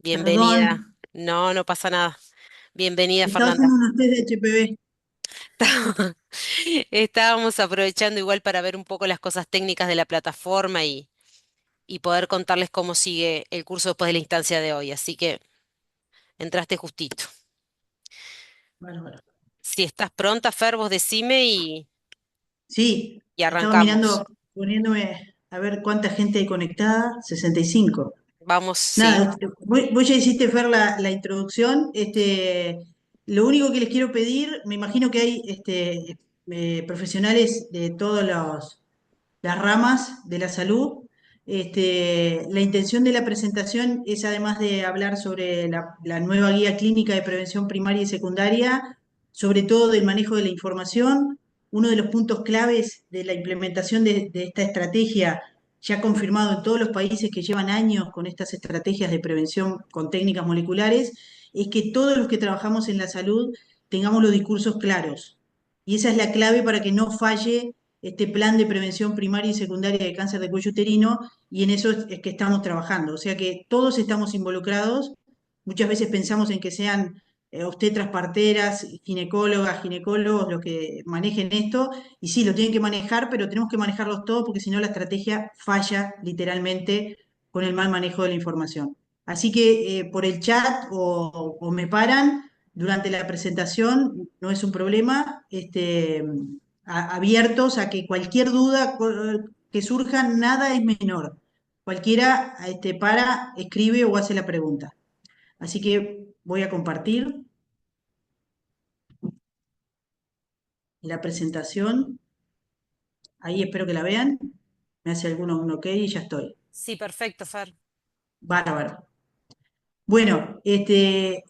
Perdón, Bienvenida. No, no pasa nada. Bienvenida, estaba Fernanda. haciendo unos test de HPV. Estábamos aprovechando igual para ver un poco las cosas técnicas de la plataforma y poder contarles cómo sigue el curso después de la instancia de hoy. Así que entraste justito. Bárbaro. Si estás pronta, Fer, vos decime Sí, y estaba arrancamos. mirando, poniéndome a ver cuánta gente hay conectada. 65. Vamos, sí. Nada, vos ya hiciste, Fer, la introducción. Lo único que les quiero pedir, me imagino que hay profesionales de todas las ramas de la salud. La intención de la presentación es, además de hablar sobre la nueva guía clínica de prevención primaria y secundaria, sobre todo del manejo de la información. Uno de los puntos claves de la implementación de esta estrategia, ya confirmado en todos los países que llevan años con estas estrategias de prevención con técnicas moleculares, es que todos los que trabajamos en la salud tengamos los discursos claros. Y esa es la clave para que no falle este plan de prevención primaria y secundaria de cáncer de cuello uterino, y en eso es que estamos trabajando. O sea que todos estamos involucrados. Muchas veces pensamos en que sean obstetras, parteras, ginecólogas, ginecólogos los que manejen esto, y sí, lo tienen que manejar, pero tenemos que manejarlos todos porque si no la estrategia falla literalmente con el mal manejo de la información. Así que por el chat o me paran durante la presentación, no es un problema. Abiertos a que cualquier duda que surja, nada es menor. Cualquiera escribe o hace la pregunta. Así que voy a compartir la presentación. Ahí espero que la vean. Me hace alguno un ok y ya estoy. Sí, perfecto, Fer. Bárbaro. Bueno, este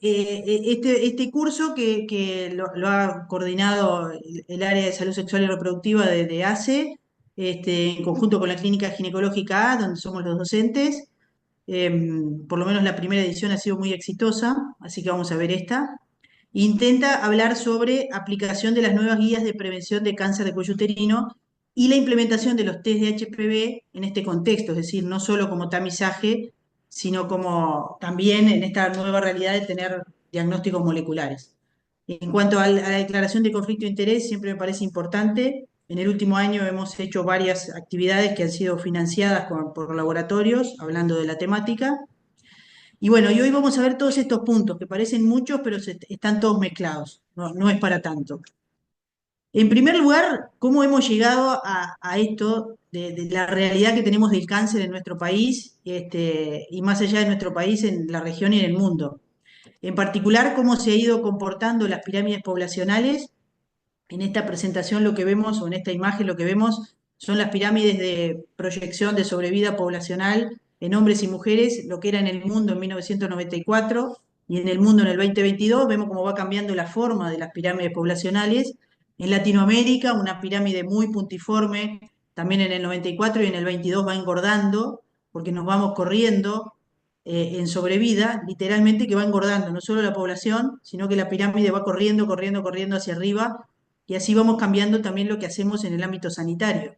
curso que lo ha coordinado el área de salud sexual y reproductiva de ACE, en conjunto con la Clínica Ginecológica A, donde somos los docentes. Por lo menos la primera edición ha sido muy exitosa, así que vamos a ver esta. Intenta hablar sobre aplicación de las nuevas guías de prevención de cáncer de cuello uterino y la implementación de los test de HPV en este contexto, es decir, no solo como tamizaje, sino como también en esta nueva realidad de tener diagnósticos moleculares. En cuanto a la declaración de conflicto de interés, siempre me parece importante. En el último año hemos hecho varias actividades que han sido financiadas por laboratorios, hablando de la temática. Y bueno, y hoy vamos a ver todos estos puntos, que parecen muchos, pero están todos mezclados. No, no es para tanto. En primer lugar, ¿cómo hemos llegado a esto de la realidad que tenemos del cáncer en nuestro país, y más allá de nuestro país, en la región y en el mundo? En particular, cómo se ha ido comportando las pirámides poblacionales. En esta presentación lo que vemos, o en esta imagen lo que vemos, son las pirámides de proyección de sobrevida poblacional en hombres y mujeres, lo que era en el mundo en 1994 y en el mundo en el 2022. Vemos cómo va cambiando la forma de las pirámides poblacionales. En Latinoamérica, una pirámide muy puntiforme, también en el 94 y en el 22 va engordando, porque nos vamos corriendo en sobrevida, literalmente que va engordando no solo la población, sino que la pirámide va corriendo, corriendo, corriendo hacia arriba, y así vamos cambiando también lo que hacemos en el ámbito sanitario.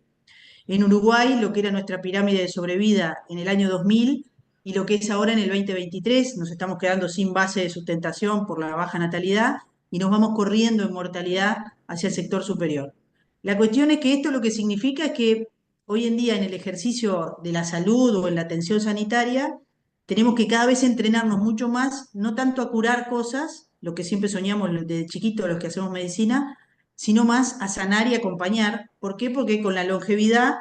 En Uruguay, lo que era nuestra pirámide de sobrevida en el año 2000 y lo que es ahora en el 2023, nos estamos quedando sin base de sustentación por la baja natalidad y nos vamos corriendo en mortalidad hacia el sector superior. La cuestión es que esto lo que significa es que hoy en día en el ejercicio de la salud o en la atención sanitaria tenemos que cada vez entrenarnos mucho más, no tanto a curar cosas, lo que siempre soñamos desde chiquitos los que hacemos medicina, sino más a sanar y acompañar. ¿Por qué? Porque con la longevidad,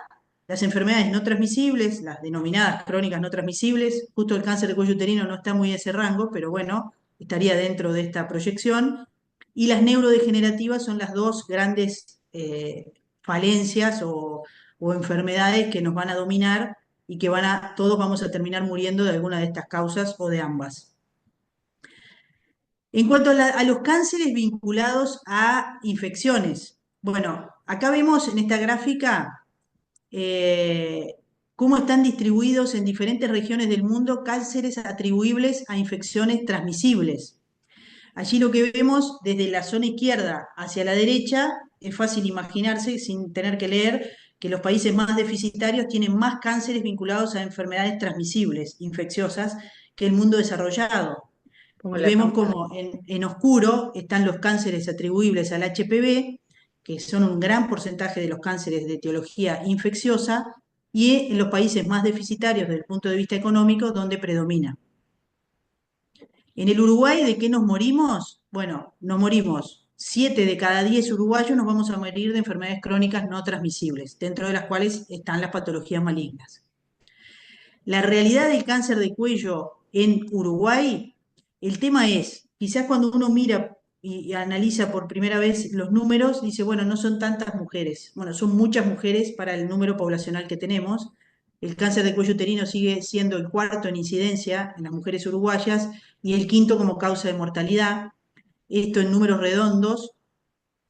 las enfermedades no transmisibles, las denominadas crónicas no transmisibles, justo el cáncer de cuello uterino no está muy en ese rango, pero bueno, estaría dentro de esta proyección, y las neurodegenerativas son las dos grandes falencias o enfermedades que nos van a dominar y que todos vamos a terminar muriendo de alguna de estas causas o de ambas. En cuanto a los cánceres vinculados a infecciones, bueno, acá vemos en esta gráfica eh, cómo están distribuidos en diferentes regiones del mundo cánceres atribuibles a infecciones transmisibles. Allí lo que vemos desde la zona izquierda hacia la derecha, es fácil imaginarse, sin tener que leer, que los países más deficitarios tienen más cánceres vinculados a enfermedades transmisibles, infecciosas, que el mundo desarrollado. Como Y la vemos camada. como en oscuro están los cánceres atribuibles al HPV, que son un gran porcentaje de los cánceres de etiología infecciosa, y en los países más deficitarios desde el punto de vista económico, donde predomina. En el Uruguay, ¿de qué nos morimos? Bueno, nos morimos 7 de cada 10 uruguayos nos vamos a morir de enfermedades crónicas no transmisibles, dentro de las cuales están las patologías malignas. La realidad del cáncer de cuello en Uruguay, el tema es, quizás cuando uno mira y analiza por primera vez los números, dice, bueno, no son tantas mujeres. Bueno, son muchas mujeres para el número poblacional que tenemos. El cáncer de cuello uterino sigue siendo el cuarto en incidencia en las mujeres uruguayas y el quinto como causa de mortalidad. Esto en números redondos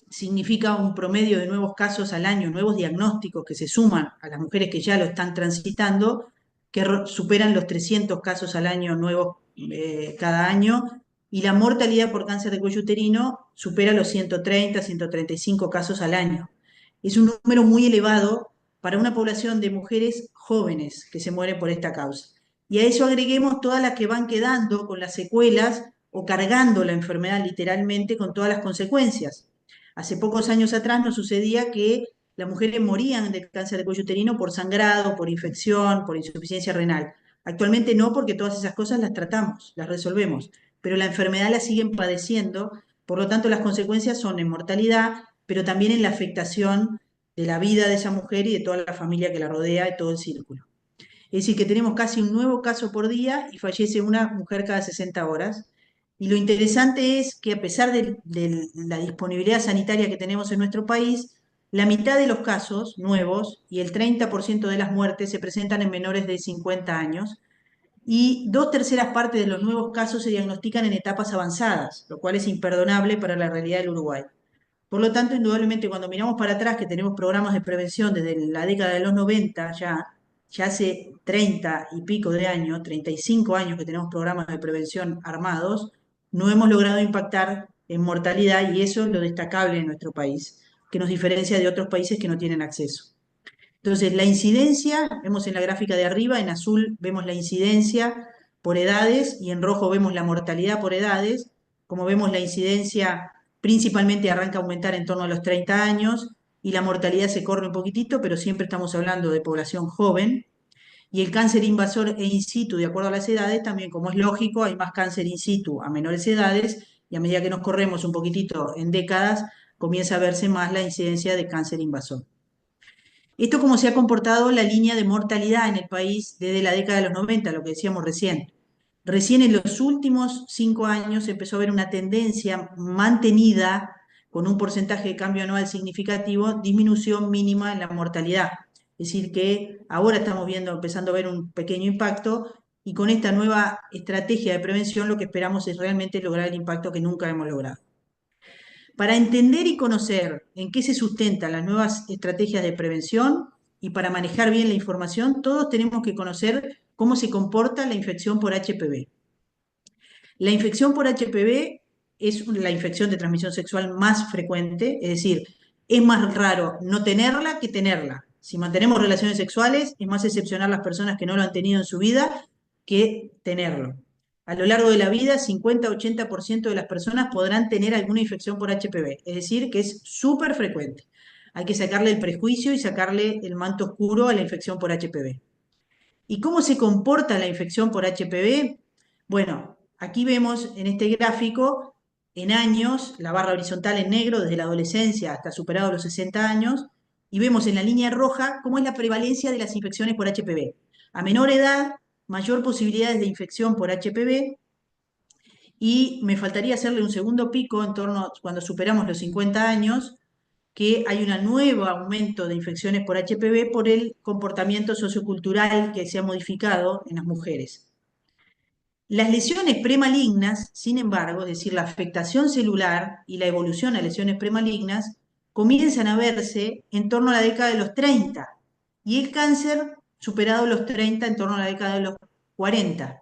significa un promedio de nuevos casos al año, nuevos diagnósticos que se suman a las mujeres que ya lo están transitando, que superan los 300 casos al año nuevos cada año, y la mortalidad por cáncer de cuello uterino supera los 130, 135 casos al año. Es un número muy elevado para una población de mujeres jóvenes que se mueren por esta causa. Y a eso agreguemos todas las que van quedando con las secuelas o cargando la enfermedad literalmente con todas las consecuencias. Hace pocos años atrás nos sucedía que las mujeres morían de cáncer de cuello uterino por sangrado, por infección, por insuficiencia renal. Actualmente no, porque todas esas cosas las tratamos, las resolvemos, pero la enfermedad la siguen padeciendo, por lo tanto las consecuencias son en mortalidad, pero también en la afectación de la vida de esa mujer y de toda la familia que la rodea y todo el círculo. Es decir, que tenemos casi un nuevo caso por día y fallece una mujer cada 60 horas. Y lo interesante es que a pesar de la disponibilidad sanitaria que tenemos en nuestro país, la mitad de los casos nuevos y el 30% de las muertes se presentan en menores de 50 años y 2/3 partes de los nuevos casos se diagnostican en etapas avanzadas, lo cual es imperdonable para la realidad del Uruguay. Por lo tanto, indudablemente, cuando miramos para atrás, que tenemos programas de prevención desde la década de los 90 ya hace 30 y pico de años, 35 años que tenemos programas de prevención armados, no hemos logrado impactar en mortalidad y eso es lo destacable en nuestro país, que nos diferencia de otros países que no tienen acceso. Entonces, la incidencia, vemos en la gráfica de arriba, en azul vemos la incidencia por edades y en rojo vemos la mortalidad por edades. Como vemos, la incidencia principalmente arranca a aumentar en torno a los 30 años y la mortalidad se corre un poquitito, pero siempre estamos hablando de población joven. Y el cáncer invasor e in situ, de acuerdo a las edades, también como es lógico, hay más cáncer in situ a menores edades y a medida que nos corremos un poquitito en décadas, comienza a verse más la incidencia de cáncer invasor. Esto cómo se ha comportado la línea de mortalidad en el país desde la década de los 90, lo que decíamos recién. Recién en los últimos 5 años empezó a haber una tendencia mantenida con un porcentaje de cambio anual significativo, disminución mínima en la mortalidad. Es decir, que ahora estamos viendo, empezando a ver un pequeño impacto y con esta nueva estrategia de prevención lo que esperamos es realmente lograr el impacto que nunca hemos logrado. Para entender y conocer en qué se sustentan las nuevas estrategias de prevención y para manejar bien la información, todos tenemos que conocer cómo se comporta la infección por HPV. La infección por HPV es la infección de transmisión sexual más frecuente, es decir, es más raro no tenerla que tenerla. Si mantenemos relaciones sexuales, es más excepcional las personas que no lo han tenido en su vida que tenerlo. A lo largo de la vida, 50-80% de las personas podrán tener alguna infección por HPV, es decir, que es súper frecuente. Hay que sacarle el prejuicio y sacarle el manto oscuro a la infección por HPV. ¿Y cómo se comporta la infección por HPV? Bueno, aquí vemos en este gráfico en años, la barra horizontal en negro desde la adolescencia hasta superado los 60 años, y vemos en la línea roja cómo es la prevalencia de las infecciones por HPV. A menor edad, mayor posibilidades de infección por HPV, y me faltaría hacerle un segundo pico en torno a cuando superamos los 50 años, que hay un nuevo aumento de infecciones por HPV por el comportamiento sociocultural que se ha modificado en las mujeres. Las lesiones premalignas, sin embargo, es decir, la afectación celular y la evolución a lesiones premalignas, comienzan a verse en torno a la década de los 30 y el cáncer superado los 30 en torno a la década de los 40.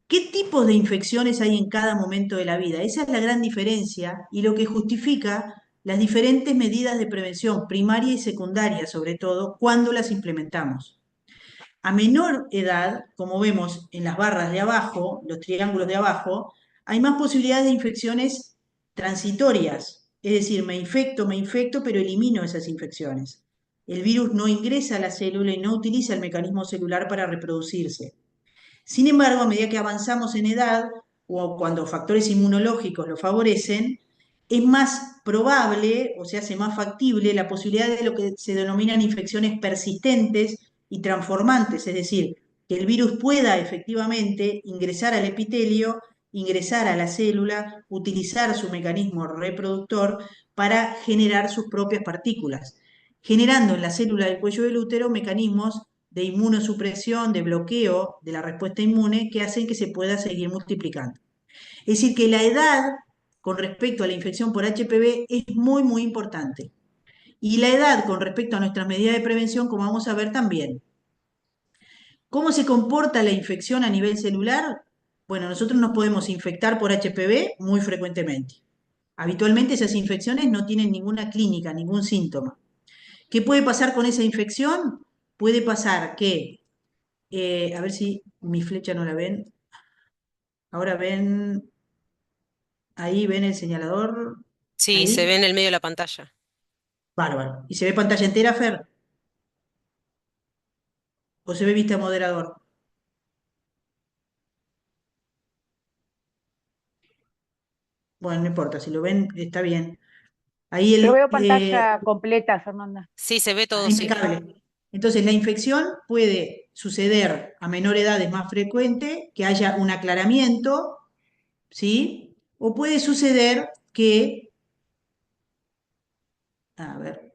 ¿Qué tipos de infecciones hay en cada momento de la vida? Esa es la gran diferencia y lo que justifica las diferentes medidas de prevención, primaria y secundaria, sobre todo, cuando las implementamos. A menor edad, como vemos en las barras de abajo, los triángulos de abajo, hay más posibilidades de infecciones transitorias. Es decir, me infecto, pero elimino esas infecciones. El virus no ingresa a la célula y no utiliza el mecanismo celular para reproducirse. Sin embargo, a medida que avanzamos en edad o cuando factores inmunológicos lo favorecen, es más probable o se hace más factible la posibilidad de lo que se denominan infecciones persistentes y transformantes, es decir, que el virus pueda efectivamente ingresar al epitelio, ingresar a la célula, utilizar su mecanismo reproductor para generar sus propias partículas, generando en la célula del cuello del útero mecanismos de inmunosupresión, de bloqueo de la respuesta inmune que hacen que se pueda seguir multiplicando. Es decir, que la edad con respecto a la infección por HPV es muy, muy importante. Y la edad con respecto a nuestras medidas de prevención, como vamos a ver también. ¿Cómo se comporta la infección a nivel celular? Bueno, nosotros nos podemos infectar por HPV muy frecuentemente. Habitualmente esas infecciones no tienen ninguna clínica, ningún síntoma. ¿Qué puede pasar con esa infección? Puede pasar que, a ver si mi flecha no la ven. Ahora ven, ahí ven el señalador, Sí, se ve ahí. en el medio de la pantalla. Bárbaro. ¿Y se ve pantalla entera, Fer? ¿O se ve vista moderador? Bueno, no importa, si lo ven, está bien. Ahí Yo el, veo pantalla completa, Fernanda. Sí, se ve todo, sí. impecable. Entonces, la infección puede suceder a menor edad, es más frecuente, que haya un aclaramiento, ¿sí? O puede suceder que, a ver,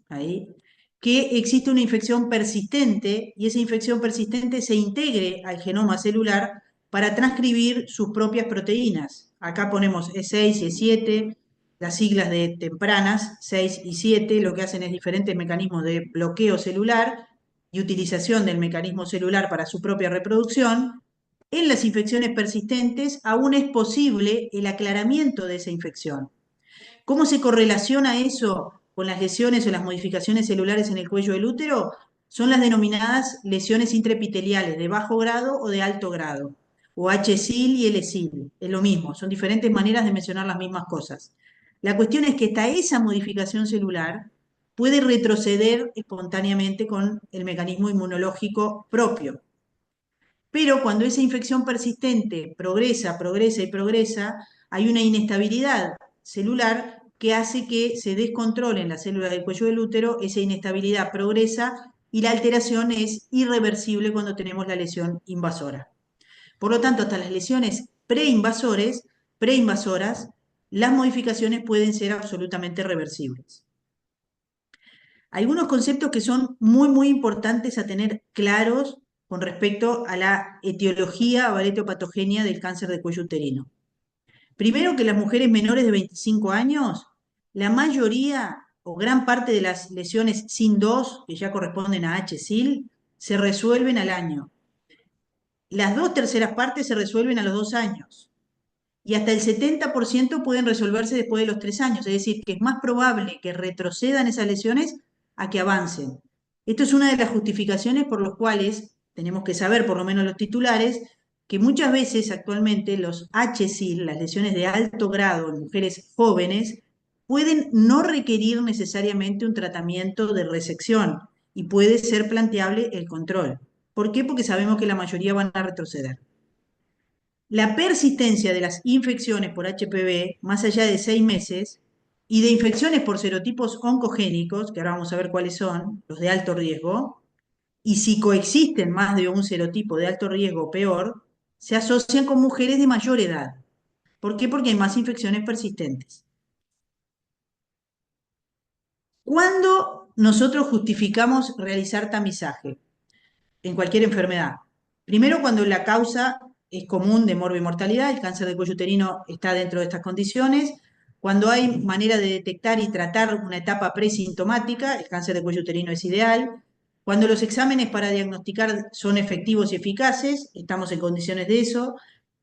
ahí, que existe una infección persistente y esa infección persistente se integre al genoma celular para transcribir sus propias proteínas. Acá ponemos E6 y E7, las siglas de tempranas, 6 y 7, lo que hacen es diferentes mecanismos de bloqueo celular y utilización del mecanismo celular para su propia reproducción. En las infecciones persistentes aún es posible el aclaramiento de esa infección. ¿Cómo se correlaciona eso con las lesiones o las modificaciones celulares en el cuello del útero? Son las denominadas lesiones intraepiteliales de bajo grado o de alto grado, o HSIL y LSIL. Es lo mismo, son diferentes maneras de mencionar las mismas cosas. La cuestión es que esa modificación celular puede retroceder espontáneamente con el mecanismo inmunológico propio. Pero cuando esa infección persistente progresa, progresa y progresa, hay una inestabilidad celular que hace que se descontrole en la célula del cuello del útero, esa inestabilidad progresa y la alteración es irreversible cuando tenemos la lesión invasora. Por lo tanto, hasta las lesiones preinvasoras, las modificaciones pueden ser absolutamente reversibles. Algunos conceptos que son muy, muy importantes a tener claros con respecto a la etiología o a la etiopatogenia del cáncer de cuello uterino. Primero, que las mujeres menores de 25 años, la mayoría o gran parte de las lesiones SIN2, que ya corresponden a HSIL, se resuelven al año. Las dos terceras partes se resuelven a los 2 años. Y hasta el 70% pueden resolverse después de los 3 años. Es decir, que es más probable que retrocedan esas lesiones a que avancen. Esto es una de las justificaciones por las cuales tenemos que saber, por lo menos los titulares, que muchas veces actualmente los HSIL, las lesiones de alto grado en mujeres jóvenes, pueden no requerir necesariamente un tratamiento de resección y puede ser planteable el control. ¿Por qué? Porque sabemos que la mayoría van a retroceder. La persistencia de las infecciones por HPV más allá de 6 meses y de infecciones por serotipos oncogénicos, que ahora vamos a ver cuáles son, los de alto riesgo, y si coexisten más de un serotipo de alto riesgo o peor, se asocian con mujeres de mayor edad. ¿Por qué? Porque hay más infecciones persistentes. ¿Cuándo nosotros justificamos realizar tamizaje? En cualquier enfermedad. Primero, cuando la causa es común de morbimortalidad, el cáncer de cuello uterino está dentro de estas condiciones. Cuando hay manera de detectar y tratar una etapa presintomática, el cáncer de cuello uterino es ideal. Cuando los exámenes para diagnosticar son efectivos y eficaces, estamos en condiciones de eso.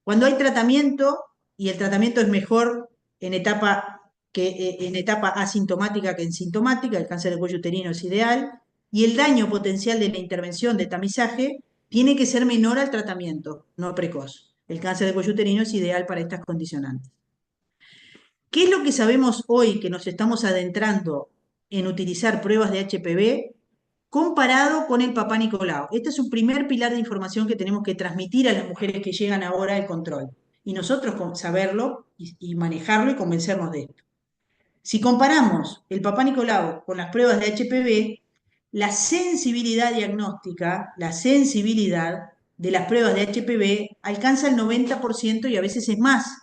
Cuando hay tratamiento, y el tratamiento es mejor en etapa, en etapa asintomática que en sintomática, el cáncer de cuello uterino es ideal. y el daño potencial de la intervención de tamizaje tiene que ser menor al tratamiento, no precoz. El cáncer de cuello uterino es ideal para estas condicionantes. ¿Qué es lo que sabemos hoy que nos estamos adentrando en utilizar pruebas de HPV comparado con el Papá Nicolau? Este es un primer pilar de información que tenemos que transmitir a las mujeres que llegan ahora al control. Y nosotros saberlo y manejarlo y convencernos de esto. Si comparamos el Papá Nicolau con las pruebas de HPV, la sensibilidad diagnóstica, la sensibilidad de las pruebas de HPV alcanza el 90% y a veces es más.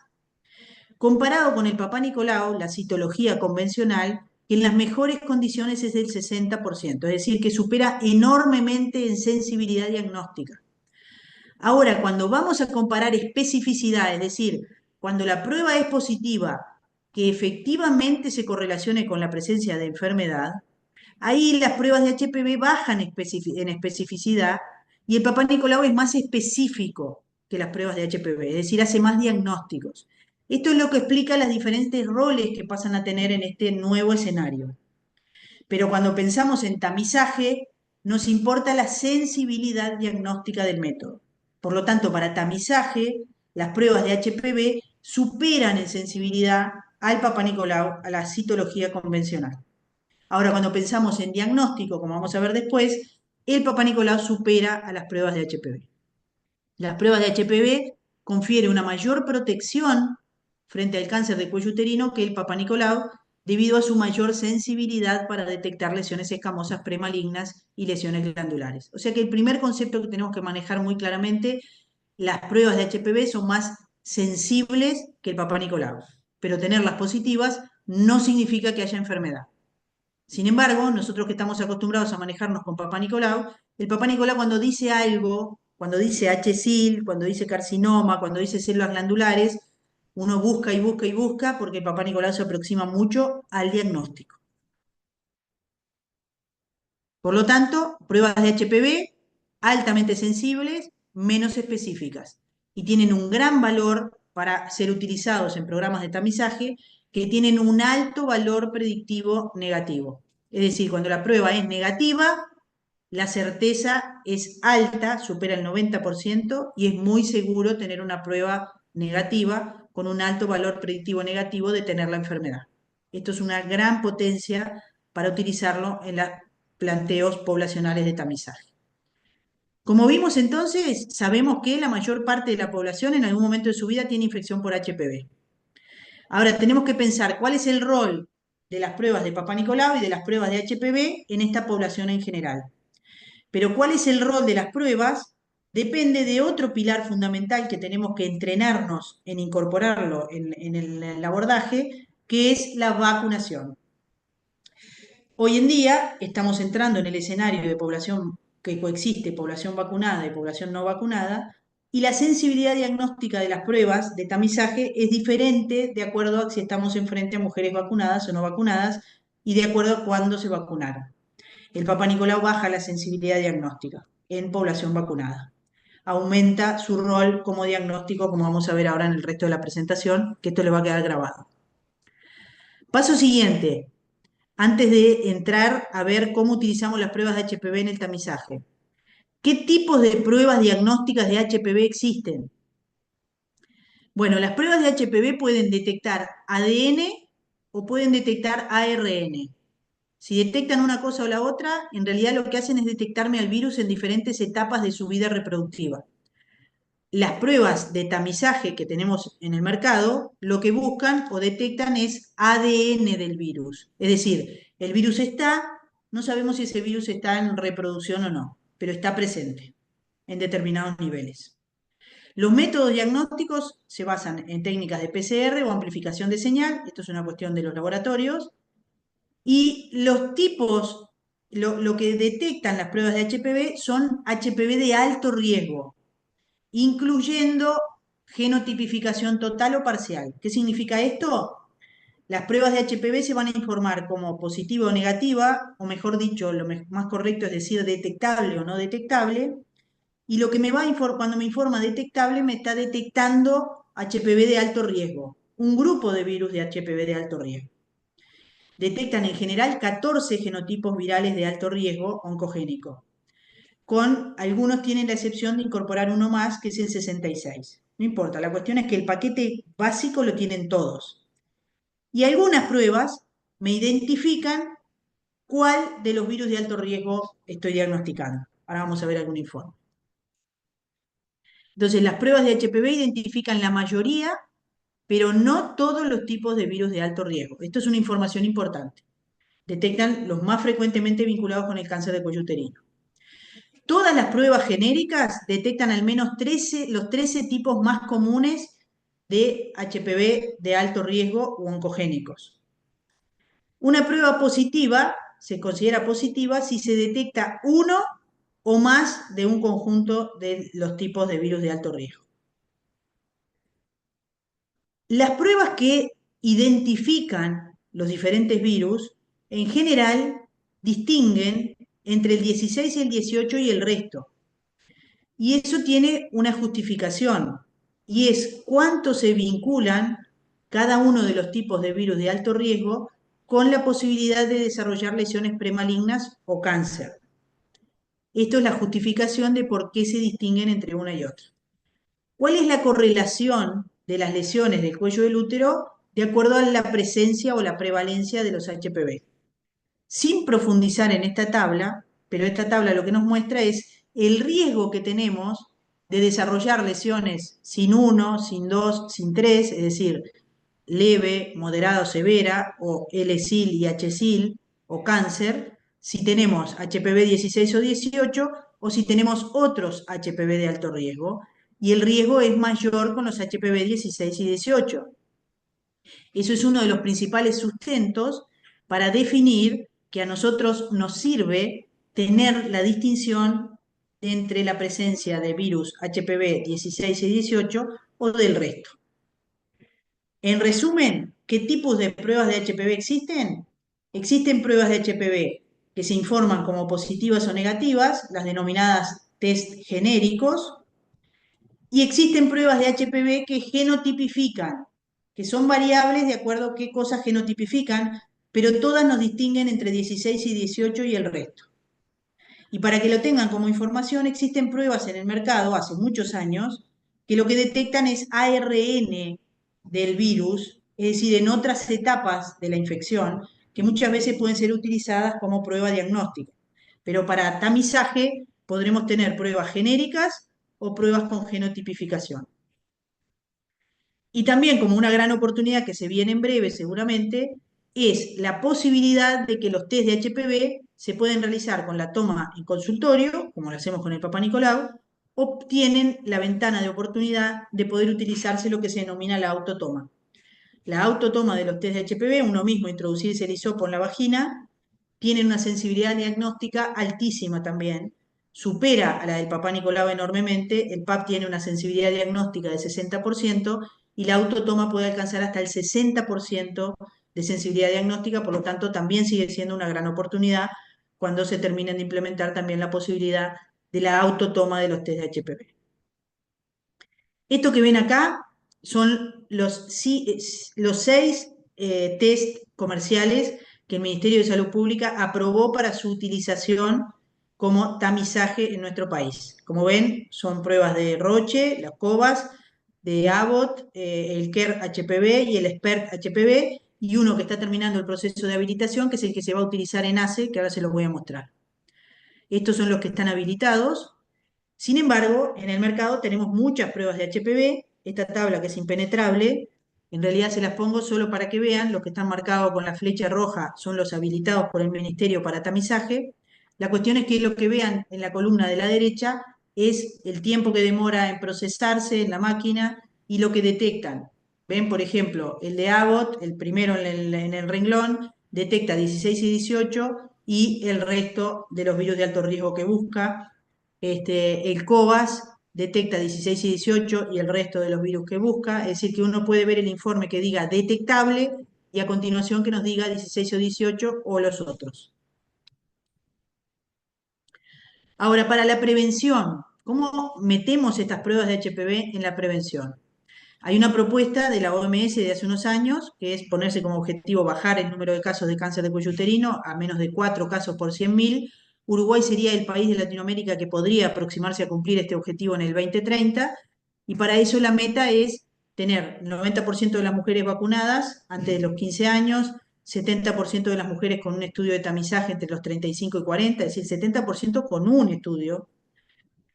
Comparado con el Papá Nicolau, la citología convencional, que en las mejores condiciones es del 60%, es decir, que supera enormemente en sensibilidad diagnóstica. Ahora, cuando vamos a comparar especificidad, es decir, cuando la prueba es positiva, que efectivamente se correlacione con la presencia de enfermedad, ahí las pruebas de HPV bajan en especificidad y el Papá Nicolau es más específico que las pruebas de HPV, es decir, hace más diagnósticos. Esto es lo que explica los diferentes roles que pasan a tener en este nuevo escenario. Pero cuando pensamos en tamizaje, nos importa la sensibilidad diagnóstica del método. Por lo tanto, para tamizaje, las pruebas de HPV superan en sensibilidad al Papá Nicolau, a la citología convencional. Ahora, cuando pensamos en diagnóstico, como vamos a ver después, el Papá Nicolau supera a las pruebas de HPV. Las pruebas de HPV confieren una mayor protección frente al cáncer de cuello uterino que el Papá Nicolau, debido a su mayor sensibilidad para detectar lesiones escamosas premalignas y lesiones glandulares. O sea que el primer concepto que tenemos que manejar muy claramente, las pruebas de HPV son más sensibles que el Papá Nicolau, pero tenerlas positivas no significa que haya enfermedad. Sin embargo, nosotros que estamos acostumbrados a manejarnos con Papá Nicolau, el Papá Nicolau cuando dice algo, cuando dice HSIL, cuando dice carcinoma, cuando dice células glandulares, uno busca y busca y busca porque el Papá Nicolau se aproxima mucho al diagnóstico. Por lo tanto, pruebas de HPV altamente sensibles, menos específicas, y tienen un gran valor para ser utilizados en programas de tamizaje que tienen un alto valor predictivo negativo. Es decir, cuando la prueba es negativa, la certeza es alta, supera el 90%, y es muy seguro tener una prueba negativa con un alto valor predictivo negativo de tener la enfermedad. Esto es una gran potencia para utilizarlo en los planteos poblacionales de tamizaje. Como vimos entonces, sabemos que la mayor parte de la población en algún momento de su vida tiene infección por HPV. Ahora tenemos que pensar cuál es el rol de las pruebas de Papá Nicolau y de las pruebas de HPV en esta población en general. Pero cuál es el rol de las pruebas depende de otro pilar fundamental que tenemos que entrenarnos en incorporarlo en el abordaje, que es la vacunación. Hoy en día estamos entrando en el escenario de población que coexiste, población vacunada y población no vacunada, y la sensibilidad diagnóstica de las pruebas de tamizaje es diferente de acuerdo a si estamos enfrente a mujeres vacunadas o no vacunadas y de acuerdo a cuándo se vacunaron. El Papá Nicolau baja la sensibilidad diagnóstica en población vacunada. Aumenta su rol como diagnóstico, como vamos a ver ahora en el resto de la presentación, que esto le va a quedar grabado. Paso siguiente, antes de entrar a ver cómo utilizamos las pruebas de HPV en el tamizaje. ¿Qué tipos de pruebas diagnósticas de HPV existen? Bueno, las pruebas de HPV pueden detectar ADN o pueden detectar ARN. Si detectan una cosa o la otra, en realidad lo que hacen es detectarme al virus en diferentes etapas de su vida reproductiva. Las pruebas de tamizaje que tenemos en el mercado, lo que buscan o detectan es ADN del virus. Es decir, el virus está, no sabemos si ese virus está en reproducción o no, pero está presente en determinados niveles. Los métodos diagnósticos se basan en técnicas de PCR o amplificación de señal, esto es una cuestión de los laboratorios, y los tipos, lo que detectan las pruebas de HPV son HPV de alto riesgo, incluyendo genotipificación total o parcial. ¿Qué significa esto? Las pruebas de HPV se van a informar como positiva o negativa, o mejor dicho, lo más correcto es decir detectable o no detectable, y lo que me va a cuando me informa detectable, me está detectando HPV de alto riesgo, un grupo de virus de HPV de alto riesgo. detectan en general 14 genotipos virales de alto riesgo oncogénico, con algunos tienen la excepción de incorporar uno más, que es el 66. No importa, la cuestión es que el paquete básico lo tienen todos. Y algunas pruebas me identifican cuál de los virus de alto riesgo estoy diagnosticando. Ahora vamos a ver algún informe. Entonces, las pruebas de HPV identifican la mayoría, pero no todos los tipos de virus de alto riesgo. Esto es una información importante. Detectan los más frecuentemente vinculados con el cáncer de cuello uterino. Todas las pruebas genéricas detectan al menos los 13 tipos más comunes de HPV de alto riesgo u oncogénicos. Una prueba positiva se considera positiva si se detecta uno o más de un conjunto de los tipos de virus de alto riesgo. Las pruebas que identifican los diferentes virus, en general, distinguen entre el 16 y el 18 y el resto. Y eso tiene una justificación, y es cuánto se vinculan cada uno de los tipos de virus de alto riesgo con la posibilidad de desarrollar lesiones premalignas o cáncer. Esto es la justificación de por qué se distinguen entre una y otra. ¿Cuál es la correlación de las lesiones del cuello del útero de acuerdo a la presencia o la prevalencia de los HPV? Sin profundizar en esta tabla, pero esta tabla lo que nos muestra es el riesgo que tenemos de desarrollar lesiones sin 1, sin 2, sin 3, es decir, leve, moderado, severa, o L-SIL y H-SIL, o cáncer, si tenemos HPV 16 o 18, o si tenemos otros HPV de alto riesgo, y el riesgo es mayor con los HPV 16 y 18. Eso es uno de los principales sustentos para definir que a nosotros nos sirve tener la distinción entre la presencia de virus HPV 16 y 18 o del resto. En resumen, ¿qué tipos de pruebas de HPV existen? Existen pruebas de HPV que se informan como positivas o negativas, las denominadas test genéricos, y existen pruebas de HPV que genotipifican, que son variables de acuerdo a qué cosas genotipifican, pero todas nos distinguen entre 16 y 18 y el resto. Y para que lo tengan como información, existen pruebas en el mercado hace muchos años que lo que detectan es ARN del virus, es decir, en otras etapas de la infección, que muchas veces pueden ser utilizadas como prueba diagnóstica. Pero para tamizaje podremos tener pruebas genéricas o pruebas con genotipificación. Y también como una gran oportunidad que se viene en breve seguramente, es la posibilidad de que los test de HPV se pueden realizar con la toma en consultorio, como lo hacemos con el Papa Nicolau, o tienen la ventana de oportunidad de poder utilizarse lo que se denomina la autotoma. La autotoma de los test de HPV, uno mismo introducirse el hisopo en la vagina, tiene una sensibilidad diagnóstica altísima también, supera a la del Papá Nicolau enormemente, el PAP tiene una sensibilidad diagnóstica de 60% y la autotoma puede alcanzar hasta el 60% de sensibilidad diagnóstica, por lo tanto también sigue siendo una gran oportunidad cuando se terminen de implementar también la posibilidad de la autotoma de los test de HPV. Esto que ven acá son los 6 test comerciales que el Ministerio de Salud Pública aprobó para su utilización como tamizaje en nuestro país. Como ven, son pruebas de Roche, las COVAS, de Abbott, el KER HPV y el SPERT HPV, y uno que está terminando el proceso de habilitación, que es el que se va a utilizar en ACE, que ahora se los voy a mostrar. Estos son los que están habilitados. Sin embargo, en el mercado tenemos muchas pruebas de HPV. Esta tabla, que es impenetrable, en realidad se las pongo solo para que vean. Los que están marcados con la flecha roja son los habilitados por el Ministerio para tamizaje. La cuestión es que lo que vean en la columna de la derecha es el tiempo que demora en procesarse en la máquina y lo que detectan. Ven, por ejemplo, el de Abbott, el primero en el renglón, detecta 16 y 18 y el resto de los virus de alto riesgo que busca. El COVAS detecta 16 y 18 y el resto de los virus que busca, es decir, que uno puede ver el informe que diga detectable y a continuación que nos diga 16 o 18 o los otros. Ahora, para la prevención, ¿cómo metemos estas pruebas de HPV en la prevención? Hay una propuesta de la OMS de hace unos años que es ponerse como objetivo bajar el número de casos de cáncer de cuello uterino a menos de 4 casos por 100.000. Uruguay sería el país de Latinoamérica que podría aproximarse a cumplir este objetivo en el 2030 y para eso la meta es tener 90% de las mujeres vacunadas antes de los 15 años, 70% de las mujeres con un estudio de tamizaje entre los 35 y 40, es decir, 70% con un estudio,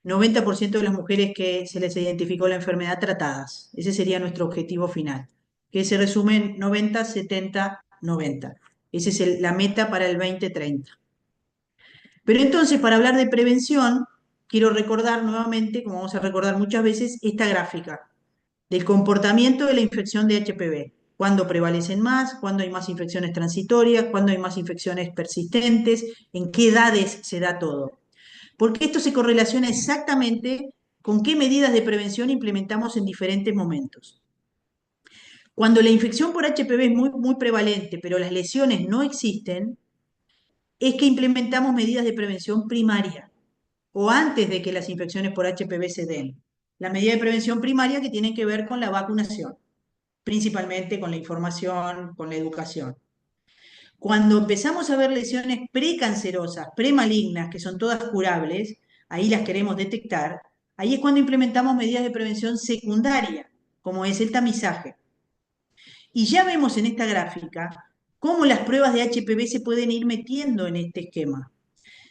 90% de las mujeres que se les identificó la enfermedad tratadas. Ese sería nuestro objetivo final, que se resume en 90, 70, 90. Esa es la meta para el 2030. Pero entonces, para hablar de prevención, quiero recordar nuevamente, como vamos a recordar muchas veces, esta gráfica del comportamiento de la infección de HPV. Cuándo prevalecen más, cuándo hay más infecciones transitorias, cuándo hay más infecciones persistentes, en qué edades se da todo. Porque esto se correlaciona exactamente con qué medidas de prevención implementamos en diferentes momentos. Cuando la infección por HPV es muy prevalente, pero las lesiones no existen, es que implementamos medidas de prevención primaria o antes de que las infecciones por HPV se den. La medida de prevención primaria que tiene que ver con la vacunación, principalmente con la información, con la educación. Cuando empezamos a ver lesiones precancerosas, premalignas, que son todas curables, ahí las queremos detectar, ahí es cuando implementamos medidas de prevención secundaria, como es el tamizaje. Y ya vemos en esta gráfica cómo las pruebas de HPV se pueden ir metiendo en este esquema.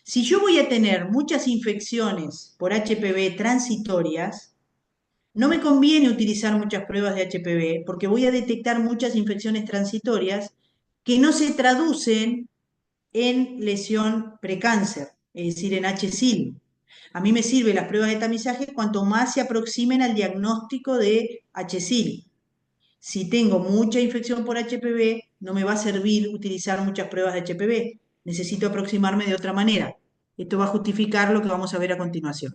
Si yo voy a tener muchas infecciones por HPV transitorias, no me conviene utilizar muchas pruebas de HPV porque voy a detectar muchas infecciones transitorias que no se traducen en lesión precáncer, es decir, en HSIL. A mí me sirven las pruebas de tamizaje cuanto más se aproximen al diagnóstico de HSIL. Si tengo mucha infección por HPV, no me va a servir utilizar muchas pruebas de HPV. Necesito aproximarme de otra manera. Esto va a justificar lo que vamos a ver a continuación.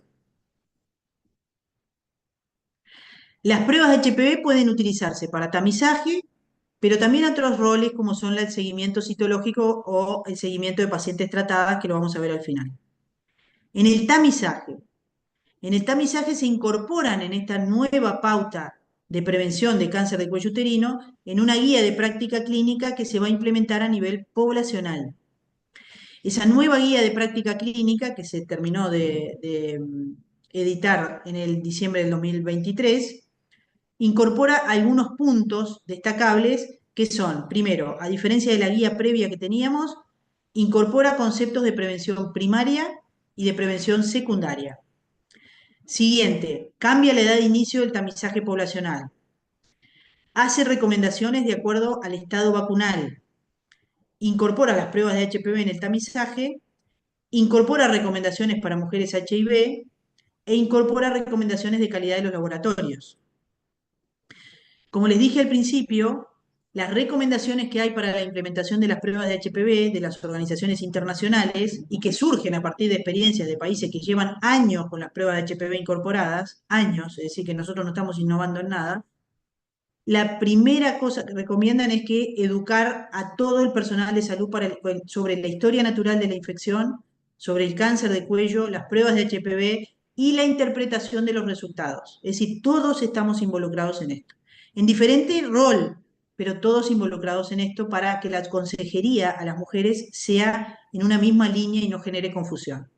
Las pruebas de HPV pueden utilizarse para tamizaje, pero también otros roles como son el seguimiento citológico o el seguimiento de pacientes tratadas, que lo vamos a ver al final. En el tamizaje, se incorporan en esta nueva pauta de prevención de cáncer de cuello uterino en una guía de práctica clínica que se va a implementar a nivel poblacional. Esa nueva guía de práctica clínica que se terminó de editar en el diciembre del 2023 incorpora algunos puntos destacables que son, primero, a diferencia de la guía previa que teníamos, incorpora conceptos de prevención primaria y de prevención secundaria. Siguiente, cambia la edad de inicio del tamizaje poblacional. Hace recomendaciones de acuerdo al estado vacunal. Incorpora las pruebas de HPV en el tamizaje. Incorpora recomendaciones para mujeres HIV e incorpora recomendaciones de calidad de los laboratorios. Como les dije al principio, las recomendaciones que hay para la implementación de las pruebas de HPV de las organizaciones internacionales y que surgen a partir de experiencias de países que llevan años con las pruebas de HPV incorporadas, años, es decir, que nosotros no estamos innovando en nada, la primera cosa que recomiendan es que educar a todo el personal de salud sobre la historia natural de la infección, sobre el cáncer de cuello, las pruebas de HPV y la interpretación de los resultados. Es decir, todos estamos involucrados en esto, en diferente rol, pero todos involucrados en esto para que la consejería a las mujeres sea en una misma línea y no genere confusión.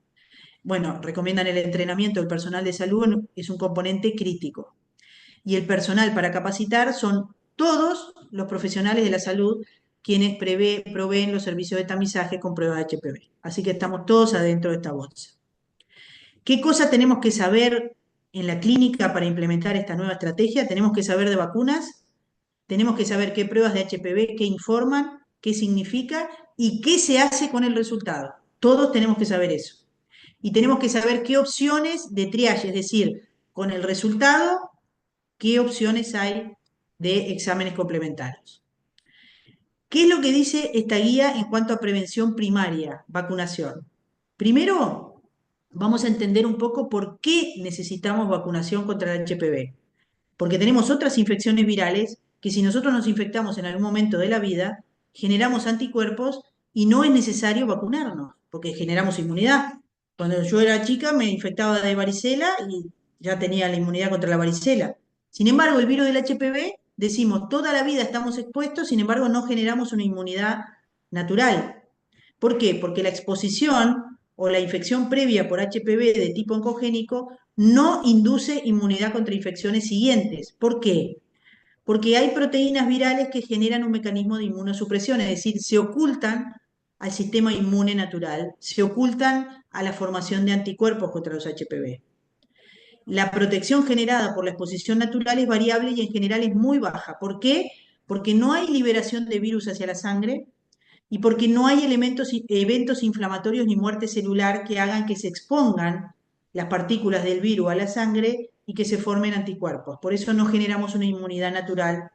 Bueno, recomiendan el entrenamiento del personal de salud, es un componente crítico. Y el personal para capacitar son todos los profesionales de la salud quienes proveen los servicios de tamizaje con pruebas de HPV. Así que estamos todos adentro de esta bolsa. ¿Qué cosa tenemos que saber en la clínica para implementar esta nueva estrategia? Tenemos que saber de vacunas, tenemos que saber qué pruebas de HPV, qué informan, qué significa y qué se hace con el resultado. Todos tenemos que saber eso. Y tenemos que saber qué opciones de triaje, es decir, con el resultado, qué opciones hay de exámenes complementarios. ¿Qué es lo que dice esta guía en cuanto a prevención primaria, vacunación? Primero, vamos a entender un poco por qué necesitamos vacunación contra el HPV. Porque tenemos otras infecciones virales que si nosotros nos infectamos en algún momento de la vida, generamos anticuerpos y no es necesario vacunarnos, porque generamos inmunidad. Cuando yo era chica me infectaba de varicela y ya tenía la inmunidad contra la varicela. Sin embargo, el virus del HPV, decimos, toda la vida estamos expuestos, sin embargo, no generamos una inmunidad natural. ¿Por qué? Porque la exposición o la infección previa por HPV de tipo oncogénico no induce inmunidad contra infecciones siguientes. ¿Por qué? Porque hay proteínas virales que generan un mecanismo de inmunosupresión, es decir, se ocultan al sistema inmune natural, se ocultan a la formación de anticuerpos contra los HPV. La protección generada por la exposición natural es variable y en general es muy baja. ¿Por qué? Porque no hay liberación de virus hacia la sangre y porque no hay eventos inflamatorios ni muerte celular que hagan que se expongan las partículas del virus a la sangre y que se formen anticuerpos. Por eso no generamos una inmunidad natural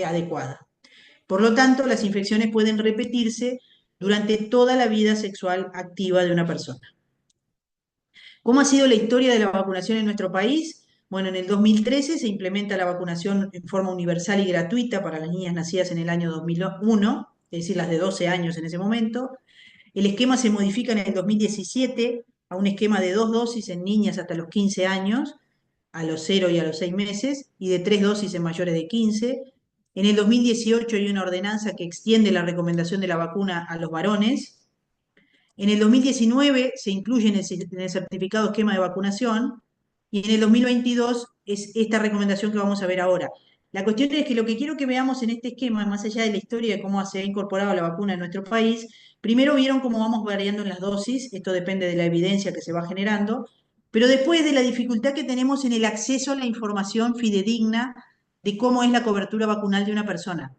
adecuada. Por lo tanto, las infecciones pueden repetirse durante toda la vida sexual activa de una persona. ¿Cómo ha sido la historia de la vacunación en nuestro país? Bueno, en el 2013 se implementa la vacunación en forma universal y gratuita para las niñas nacidas en el año 2001, es decir, las de 12 años en ese momento. El esquema se modifica en el 2017 a un esquema de 2 dosis en niñas hasta los 15 años, a los 0 y a los 6 meses, y de 3 dosis en mayores de 15. En el 2018 hay una ordenanza que extiende la recomendación de la vacuna a los varones. En el 2019 se incluye en el certificado esquema de vacunación y en el 2022 es esta recomendación que vamos a ver ahora. La cuestión es que lo que quiero que veamos en este esquema, más allá de la historia de cómo se ha incorporado la vacuna en nuestro país, primero vieron cómo vamos variando en las dosis, esto depende de la evidencia que se va generando, pero después de la dificultad que tenemos en el acceso a la información fidedigna de cómo es la cobertura vacunal de una persona.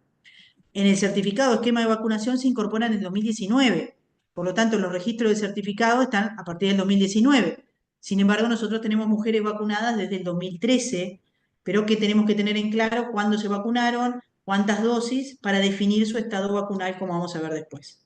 En el certificado de esquema de vacunación se incorpora en el 2019. Por lo tanto, los registros de certificado están a partir del 2019. Sin embargo, nosotros tenemos mujeres vacunadas desde el 2013, pero que tenemos que tener en claro cuándo se vacunaron, cuántas dosis, para definir su estado vacunal, como vamos a ver después.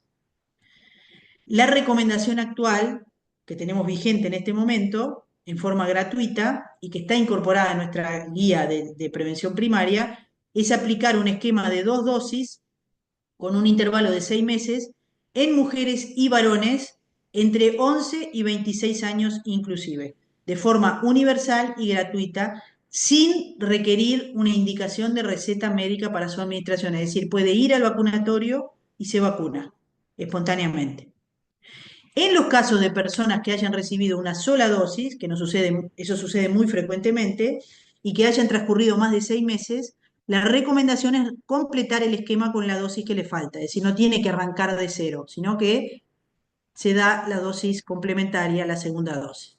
La recomendación actual que tenemos vigente en este momento, en forma gratuita y que está incorporada en nuestra guía de prevención primaria, es aplicar un esquema de 2 dosis con un intervalo de 6 meses en mujeres y varones entre 11 y 26 años inclusive, de forma universal y gratuita, sin requerir una indicación de receta médica para su administración. Es decir, puede ir al vacunatorio y se vacuna espontáneamente. En los casos de personas que hayan recibido una sola dosis, que no sucede, eso sucede muy frecuentemente, y que hayan transcurrido más de 6 meses, la recomendación es completar el esquema con la dosis que le falta. Es decir, no tiene que arrancar de cero, sino que se da la dosis complementaria, la segunda dosis.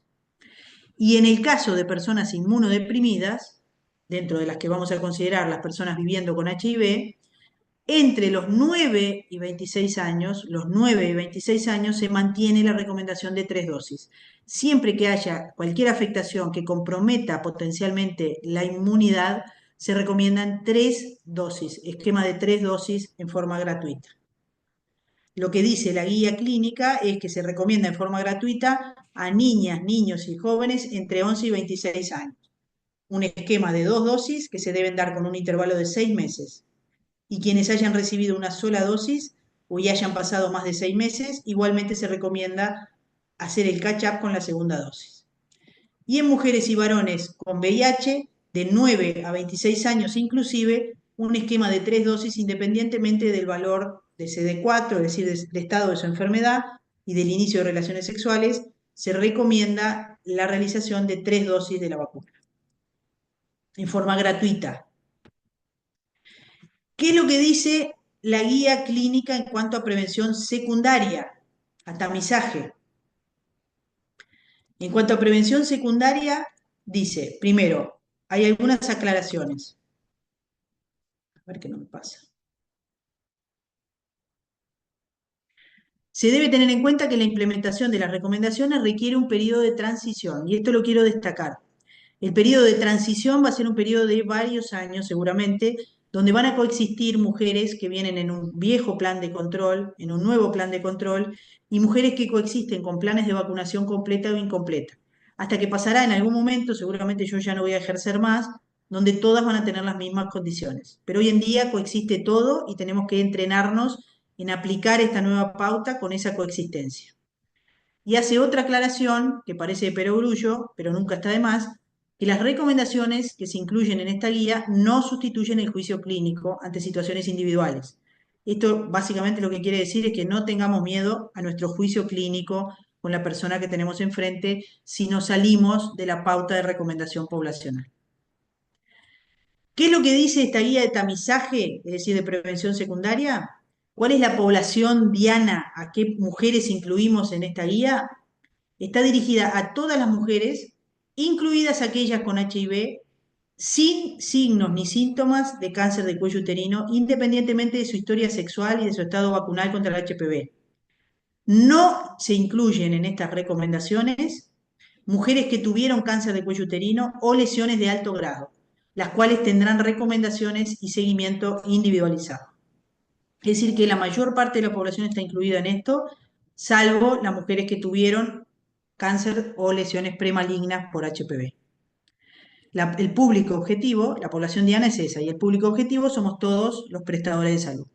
Y en el caso de personas inmunodeprimidas, dentro de las que vamos a considerar las personas viviendo con HIV, entre los 9 y 26 años, se mantiene la recomendación de 3 dosis. Siempre que haya cualquier afectación que comprometa potencialmente la inmunidad, se recomiendan 3 dosis, esquema de 3 dosis en forma gratuita. Lo que dice la guía clínica es que se recomienda en forma gratuita a niñas, niños y jóvenes entre 11 y 26 años. Un esquema de 2 dosis que se deben dar con un intervalo de 6 meses. Y quienes hayan recibido una sola dosis o ya hayan pasado más de 6 meses, igualmente se recomienda hacer el catch-up con la segunda dosis. Y en mujeres y varones con VIH, de 9 a 26 años inclusive, un esquema de 3 dosis independientemente del valor de CD4, es decir, del estado de su enfermedad y del inicio de relaciones sexuales, se recomienda la realización de 3 dosis de la vacuna en forma gratuita. ¿Qué es lo que dice la guía clínica en cuanto a prevención secundaria, a tamizaje? En cuanto a prevención secundaria, dice, primero, hay algunas aclaraciones. A ver qué no me pasa. Se debe tener en cuenta que la implementación de las recomendaciones requiere un periodo de transición, y esto lo quiero destacar. El periodo de transición va a ser un periodo de varios años, seguramente, donde van a coexistir mujeres que vienen en un viejo plan de control, en un nuevo plan de control, y mujeres que coexisten con planes de vacunación completa o incompleta. Hasta que pasará en algún momento, seguramente yo ya no voy a ejercer más, donde todas van a tener las mismas condiciones. Pero hoy en día coexiste todo y tenemos que entrenarnos en aplicar esta nueva pauta con esa coexistencia. Y hace otra aclaración, que parece de perogrullo, pero nunca está de más, que las recomendaciones que se incluyen en esta guía no sustituyen el juicio clínico ante situaciones individuales. Esto básicamente lo que quiere decir es que no tengamos miedo a nuestro juicio clínico con la persona que tenemos enfrente si nos salimos de la pauta de recomendación poblacional. ¿Qué es lo que dice esta guía de tamizaje, es decir, de prevención secundaria? ¿Cuál es la población diana? ¿A qué mujeres incluimos en esta guía? Está dirigida a todas las mujeres, incluidas aquellas con HIV, sin signos ni síntomas de cáncer de cuello uterino, independientemente de su historia sexual y de su estado vacunal contra el HPV. No se incluyen en estas recomendaciones mujeres que tuvieron cáncer de cuello uterino o lesiones de alto grado, las cuales tendrán recomendaciones y seguimiento individualizado. Es decir, que la mayor parte de la población está incluida en esto, salvo las mujeres que tuvieron cáncer o lesiones premalignas por HPV. El público objetivo, la población diana es esa, y el público objetivo somos todos los prestadores de salud.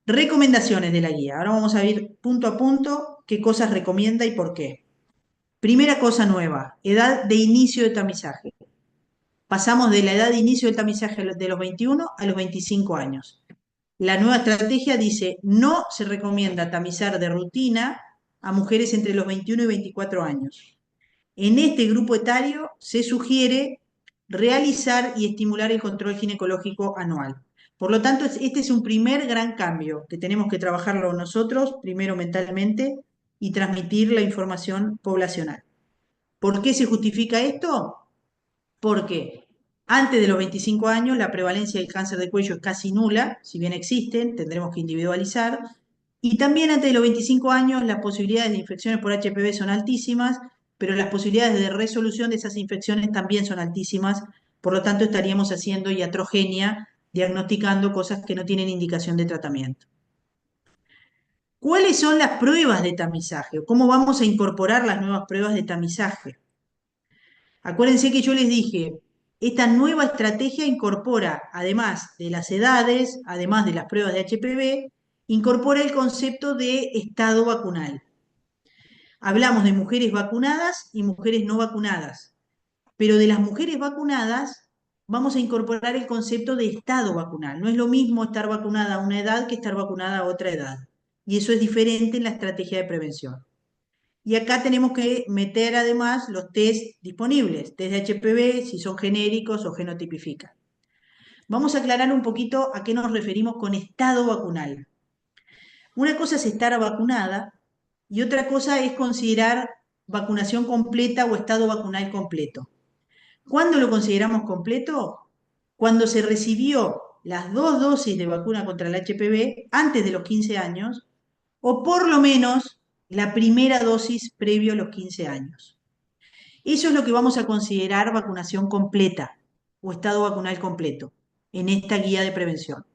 Recomendaciones de la guía. Ahora vamos a ver punto a punto qué cosas recomienda y por qué. Primera cosa nueva, edad de inicio de tamizaje. Pasamos de la edad de inicio del tamizaje de los 21 a los 25 años. La nueva estrategia dice, no se recomienda tamizar de rutina a mujeres entre los 21 y 24 años. En este grupo etario se sugiere realizar y estimular el control ginecológico anual. Por lo tanto, este es un primer gran cambio que tenemos que trabajarlo nosotros, primero mentalmente, y transmitir la información poblacional. ¿Por qué se justifica esto? Porque antes de los 25 años la prevalencia del cáncer de cuello es casi nula, si bien existen, tendremos que individualizar. Y también antes de los 25 años las posibilidades de infecciones por HPV son altísimas, pero las posibilidades de resolución de esas infecciones también son altísimas, por lo tanto estaríamos haciendo iatrogenia, diagnosticando cosas que no tienen indicación de tratamiento. ¿Cuáles son las pruebas de tamizaje? ¿Cómo vamos a incorporar las nuevas pruebas de tamizaje? Acuérdense que yo les dije, esta nueva estrategia incorpora, además de las edades, además de las pruebas de HPV, incorpora el concepto de estado vacunal. Hablamos de mujeres vacunadas y mujeres no vacunadas, pero de las mujeres vacunadas vamos a incorporar el concepto de estado vacunal. No es lo mismo estar vacunada a una edad que estar vacunada a otra edad. Y eso es diferente en la estrategia de prevención. Y acá tenemos que meter además los test disponibles, test de HPV, si son genéricos o genotipifican. Vamos a aclarar un poquito a qué nos referimos con estado vacunal. Una cosa es estar vacunada y otra cosa es considerar vacunación completa o estado vacunal completo. ¿Cuándo lo consideramos completo? Cuando se recibió las 2 dosis de vacuna contra el HPV antes de los 15 años o por lo menos la primera dosis previo a los 15 años. Eso es lo que vamos a considerar vacunación completa o estado vacunal completo en esta guía de prevención.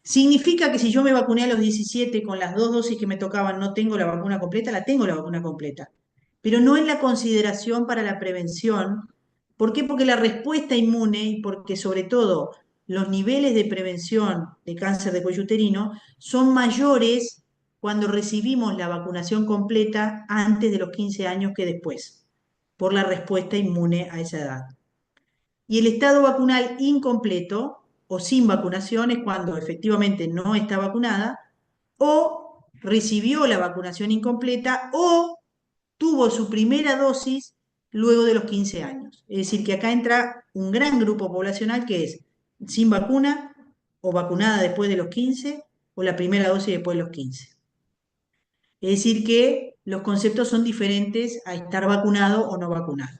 ¿Significa que si yo me vacuné a los 17 con las 2 dosis que me tocaban no tengo la vacuna completa? La tengo la vacuna completa, pero no en la consideración para la prevención. ¿Por qué? Porque la respuesta inmune y porque sobre todo los niveles de prevención de cáncer de cuello uterino son mayores cuando recibimos la vacunación completa antes de los 15 años que después, por la respuesta inmune a esa edad. Y el estado vacunal incompleto o sin vacunación es cuando efectivamente no está vacunada o recibió la vacunación incompleta o tuvo su primera dosis luego de los 15 años. Es decir, que acá entra un gran grupo poblacional que es sin vacuna o vacunada después de los 15 o la primera dosis después de los 15. Es decir, que los conceptos son diferentes a estar vacunado o no vacunado.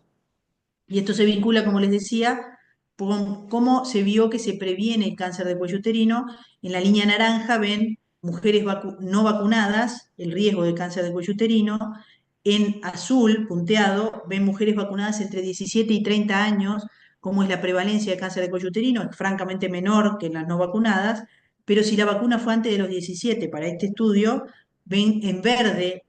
Y esto se vincula, como les decía, con cómo se vio que se previene el cáncer de cuello uterino. En la línea naranja ven mujeres no vacunadas, el riesgo de cáncer de cuello uterino. En azul, punteado, ven mujeres vacunadas entre 17 y 30 años, cómo es la prevalencia de cáncer de cuello uterino, es francamente menor que en las no vacunadas, pero si la vacuna fue antes de los 17 para este estudio, ven en verde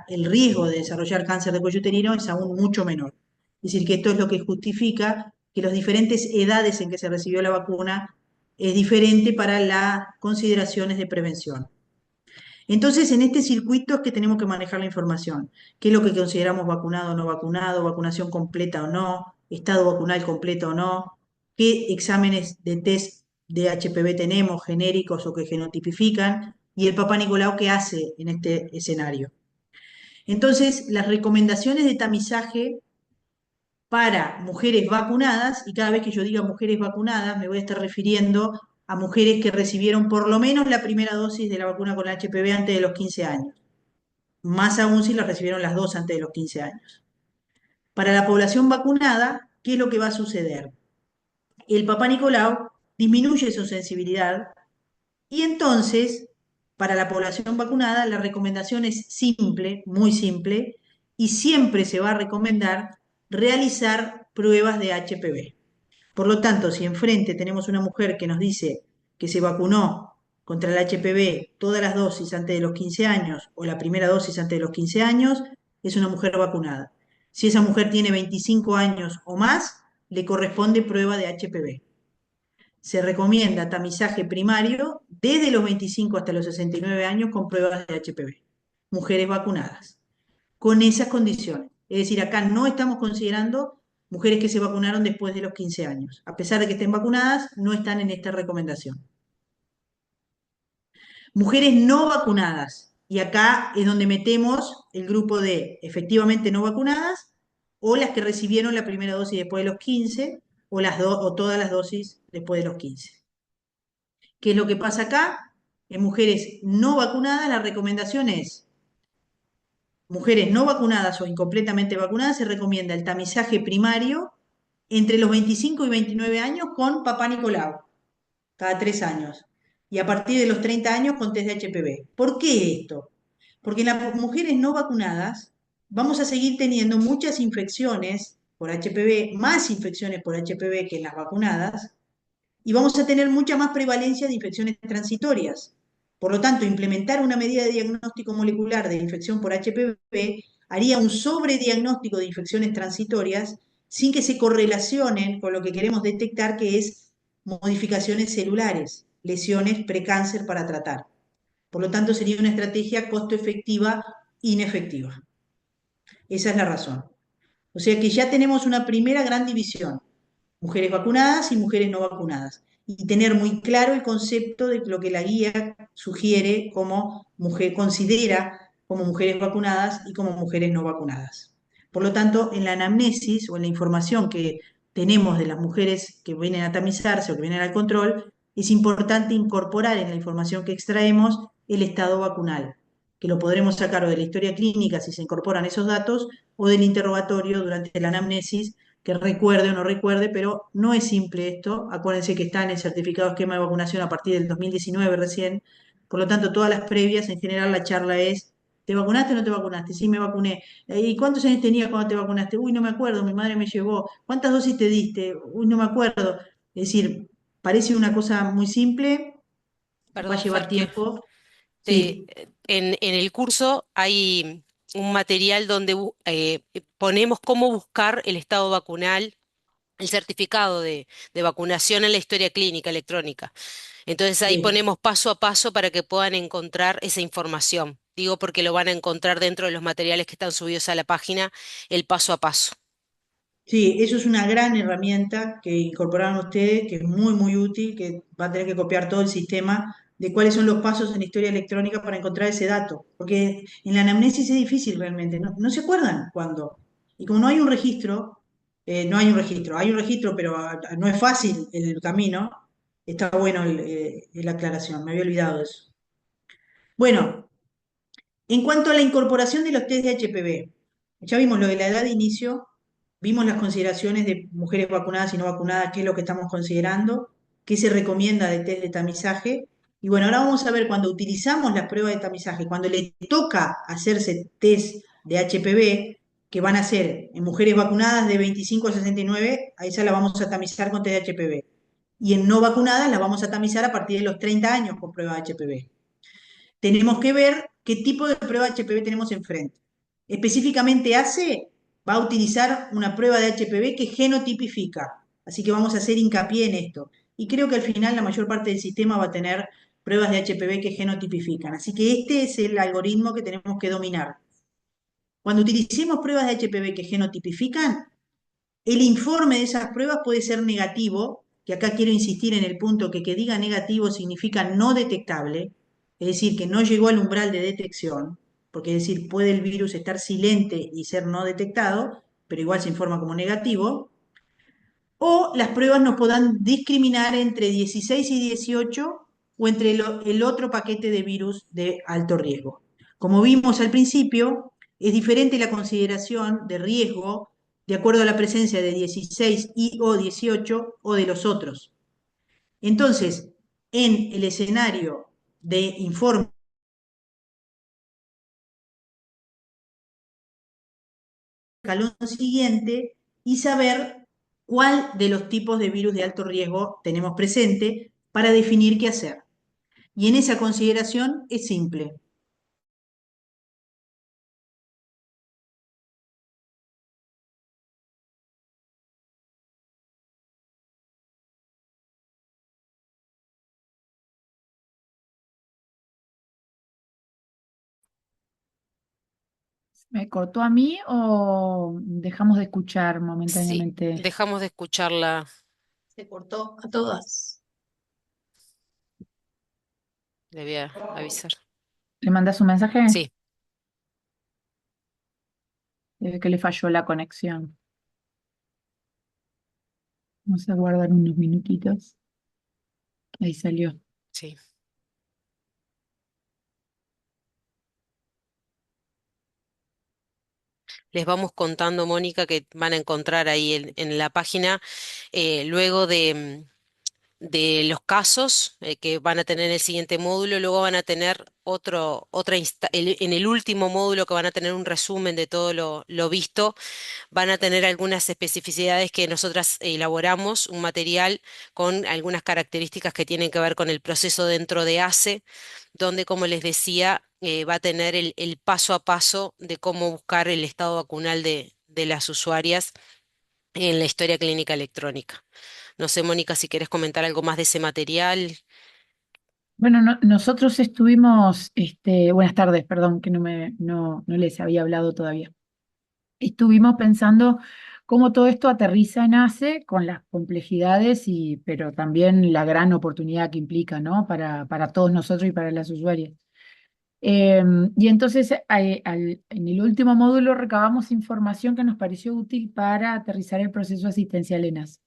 el riesgo de desarrollar cáncer de cuello uterino es aún mucho menor. Es decir, que esto es lo que justifica que las diferentes edades en que se recibió la vacuna es diferente para las consideraciones de prevención. Entonces, en este circuito es que tenemos que manejar la información. ¿Qué es lo que consideramos vacunado o no vacunado? ¿Vacunación completa o no? estado vacunal completo o no, qué exámenes de test de HPV tenemos, genéricos o que genotipifican, y el Papa Nicolau qué hace en este escenario. Entonces, las recomendaciones de tamizaje para mujeres vacunadas, y cada vez que yo diga mujeres vacunadas, me voy a estar refiriendo a mujeres que recibieron por lo menos la primera dosis de la vacuna con HPV antes de los 15 años, más aún si las recibieron las dos antes de los 15 años. Para la población vacunada, ¿qué es lo que va a suceder? El Papá Nicolau disminuye su sensibilidad y entonces, para la población vacunada, la recomendación es simple, muy simple, y siempre se va a recomendar realizar pruebas de HPV. Por lo tanto, si enfrente tenemos una mujer que nos dice que se vacunó contra el HPV todas las dosis antes de los 15 años o la primera dosis antes de los 15 años, es una mujer vacunada. Si esa mujer tiene 25 años o más, le corresponde prueba de HPV. Se recomienda tamizaje primario desde los 25 hasta los 69 años con pruebas de HPV. Mujeres vacunadas, con esas condiciones. Es decir, acá no estamos considerando mujeres que se vacunaron después de los 15 años. A pesar de que estén vacunadas, no están en esta recomendación. Mujeres no vacunadas. Y acá es donde metemos el grupo de efectivamente no vacunadas o las que recibieron la primera dosis después de los 15 o todas las dosis después de los 15. ¿Qué es lo que pasa acá? En mujeres no vacunadas, la recomendación es mujeres no vacunadas o incompletamente vacunadas, se recomienda el tamizaje primario entre los 25 y 29 años con Papá Nicolau, cada 3 años. Y a partir de los 30 años con test de HPV. ¿Por qué esto? Porque en las mujeres no vacunadas vamos a seguir teniendo muchas infecciones por HPV, más infecciones por HPV que en las vacunadas, y vamos a tener mucha más prevalencia de infecciones transitorias. Por lo tanto, implementar una medida de diagnóstico molecular de infección por HPV haría un sobrediagnóstico de infecciones transitorias sin que se correlacionen con lo que queremos detectar, que es modificaciones celulares, lesiones precáncer para tratar. Por lo tanto, sería una estrategia costo efectiva inefectiva. Esa es la razón. O sea que ya tenemos una primera gran división: mujeres vacunadas y mujeres no vacunadas, y tener muy claro el concepto de lo que la guía sugiere como mujer, considera como mujeres vacunadas y como mujeres no vacunadas. Por lo tanto, en la anamnesis o en la información que tenemos de las mujeres que vienen a tamizarse o que vienen al control, es importante incorporar en la información que extraemos el estado vacunal, que lo podremos sacar o de la historia clínica si se incorporan esos datos o del interrogatorio durante la anamnesis, que recuerde o no recuerde, pero no es simple esto. Acuérdense que está en el certificado de esquema de vacunación a partir del 2019 recién. Por lo tanto, todas las previas, en general, la charla es: ¿te vacunaste o no te vacunaste? Sí, me vacuné. ¿Y cuántos años tenías cuando te vacunaste? Uy, no me acuerdo, mi madre me llevó. ¿Cuántas dosis te diste? Uy, no me acuerdo. Es decir, parece una cosa muy simple, va a Perdón, llevar Fer, que tiempo. Sí, en el curso hay un material donde ponemos cómo buscar el estado vacunal, el certificado de vacunación en la historia clínica electrónica. Entonces ahí sí. ponemos paso a paso para que puedan encontrar esa información. Digo porque lo van a encontrar dentro de los materiales que están subidos a la página, el paso a paso. Sí, eso es una gran herramienta que incorporaron ustedes, que es muy, muy útil, que va a tener que copiar todo el sistema de cuáles son los pasos en la historia electrónica para encontrar ese dato. Porque en la anamnesis es difícil realmente, no se acuerdan cuándo. Y como no hay un registro, no hay un registro, hay un registro, pero no es fácil el camino, está bueno la aclaración, me había olvidado de eso. Bueno, en cuanto a la incorporación de los test de HPV, ya vimos lo de la edad de inicio, vimos las consideraciones de mujeres vacunadas y no vacunadas, qué es lo que estamos considerando, qué se recomienda de test de tamizaje. Y bueno, ahora vamos a ver cuando utilizamos las pruebas de tamizaje, cuando le toca hacerse test de HPV, que van a ser en mujeres vacunadas de 25 a 69, a esa la vamos a tamizar con test de HPV. Y en no vacunadas la vamos a tamizar a partir de los 30 años con prueba de HPV. Tenemos que ver qué tipo de prueba HPV tenemos enfrente. Específicamente ACE va a utilizar una prueba de HPV que genotipifica, así que vamos a hacer hincapié en esto. Y creo que al final la mayor parte del sistema va a tener pruebas de HPV que genotipifican, así que este es el algoritmo que tenemos que dominar. Cuando utilicemos pruebas de HPV que genotipifican, El informe de esas pruebas puede ser negativo, que acá quiero insistir en el punto que diga negativo significa no detectable, es decir, que no llegó al umbral de detección, porque es decir, puede el virus estar silente y ser no detectado, pero igual se informa como negativo, o las pruebas nos podrán discriminar entre 16 y 18 o entre el otro paquete de virus de alto riesgo. Como vimos al principio, es diferente la consideración de riesgo de acuerdo a la presencia de 16 y o 18 o de los otros. Entonces, en el escenario de informe escalón siguiente y saber cuál de los tipos de virus de alto riesgo tenemos presente para definir qué hacer. Y en esa consideración es simple. ¿Me cortó a mí o dejamos de escuchar Sí, momentáneamente? dejamos de escucharla. Se cortó a todas. Le voy a avisar. ¿Le mandas un mensaje? Sí, Debe que le falló la conexión. Vamos a guardar unos minutitos. Ahí salió. sí. Les vamos contando, Mónica, que van a encontrar ahí en la página, luego de los casos que van a tener en el siguiente módulo, luego van a tener en el último módulo que van a tener un resumen de todo lo visto, van a tener algunas especificidades que nosotras elaboramos, un material con algunas características que tienen que ver con el proceso dentro de ACE, donde, como les decía, va a tener el paso a paso de cómo buscar el estado vacunal de las usuarias en la historia clínica electrónica. No sé, Mónica, si quieres comentar algo más de ese material. Bueno, nosotros estuvimos, buenas tardes, perdón, que no les había hablado todavía. Estuvimos pensando cómo todo esto aterriza en ACE con las complejidades pero también la gran oportunidad que implica, ¿no? Para todos nosotros y para las usuarias. Y entonces en el último módulo recabamos información que nos pareció útil para aterrizar el proceso asistencial en ACE.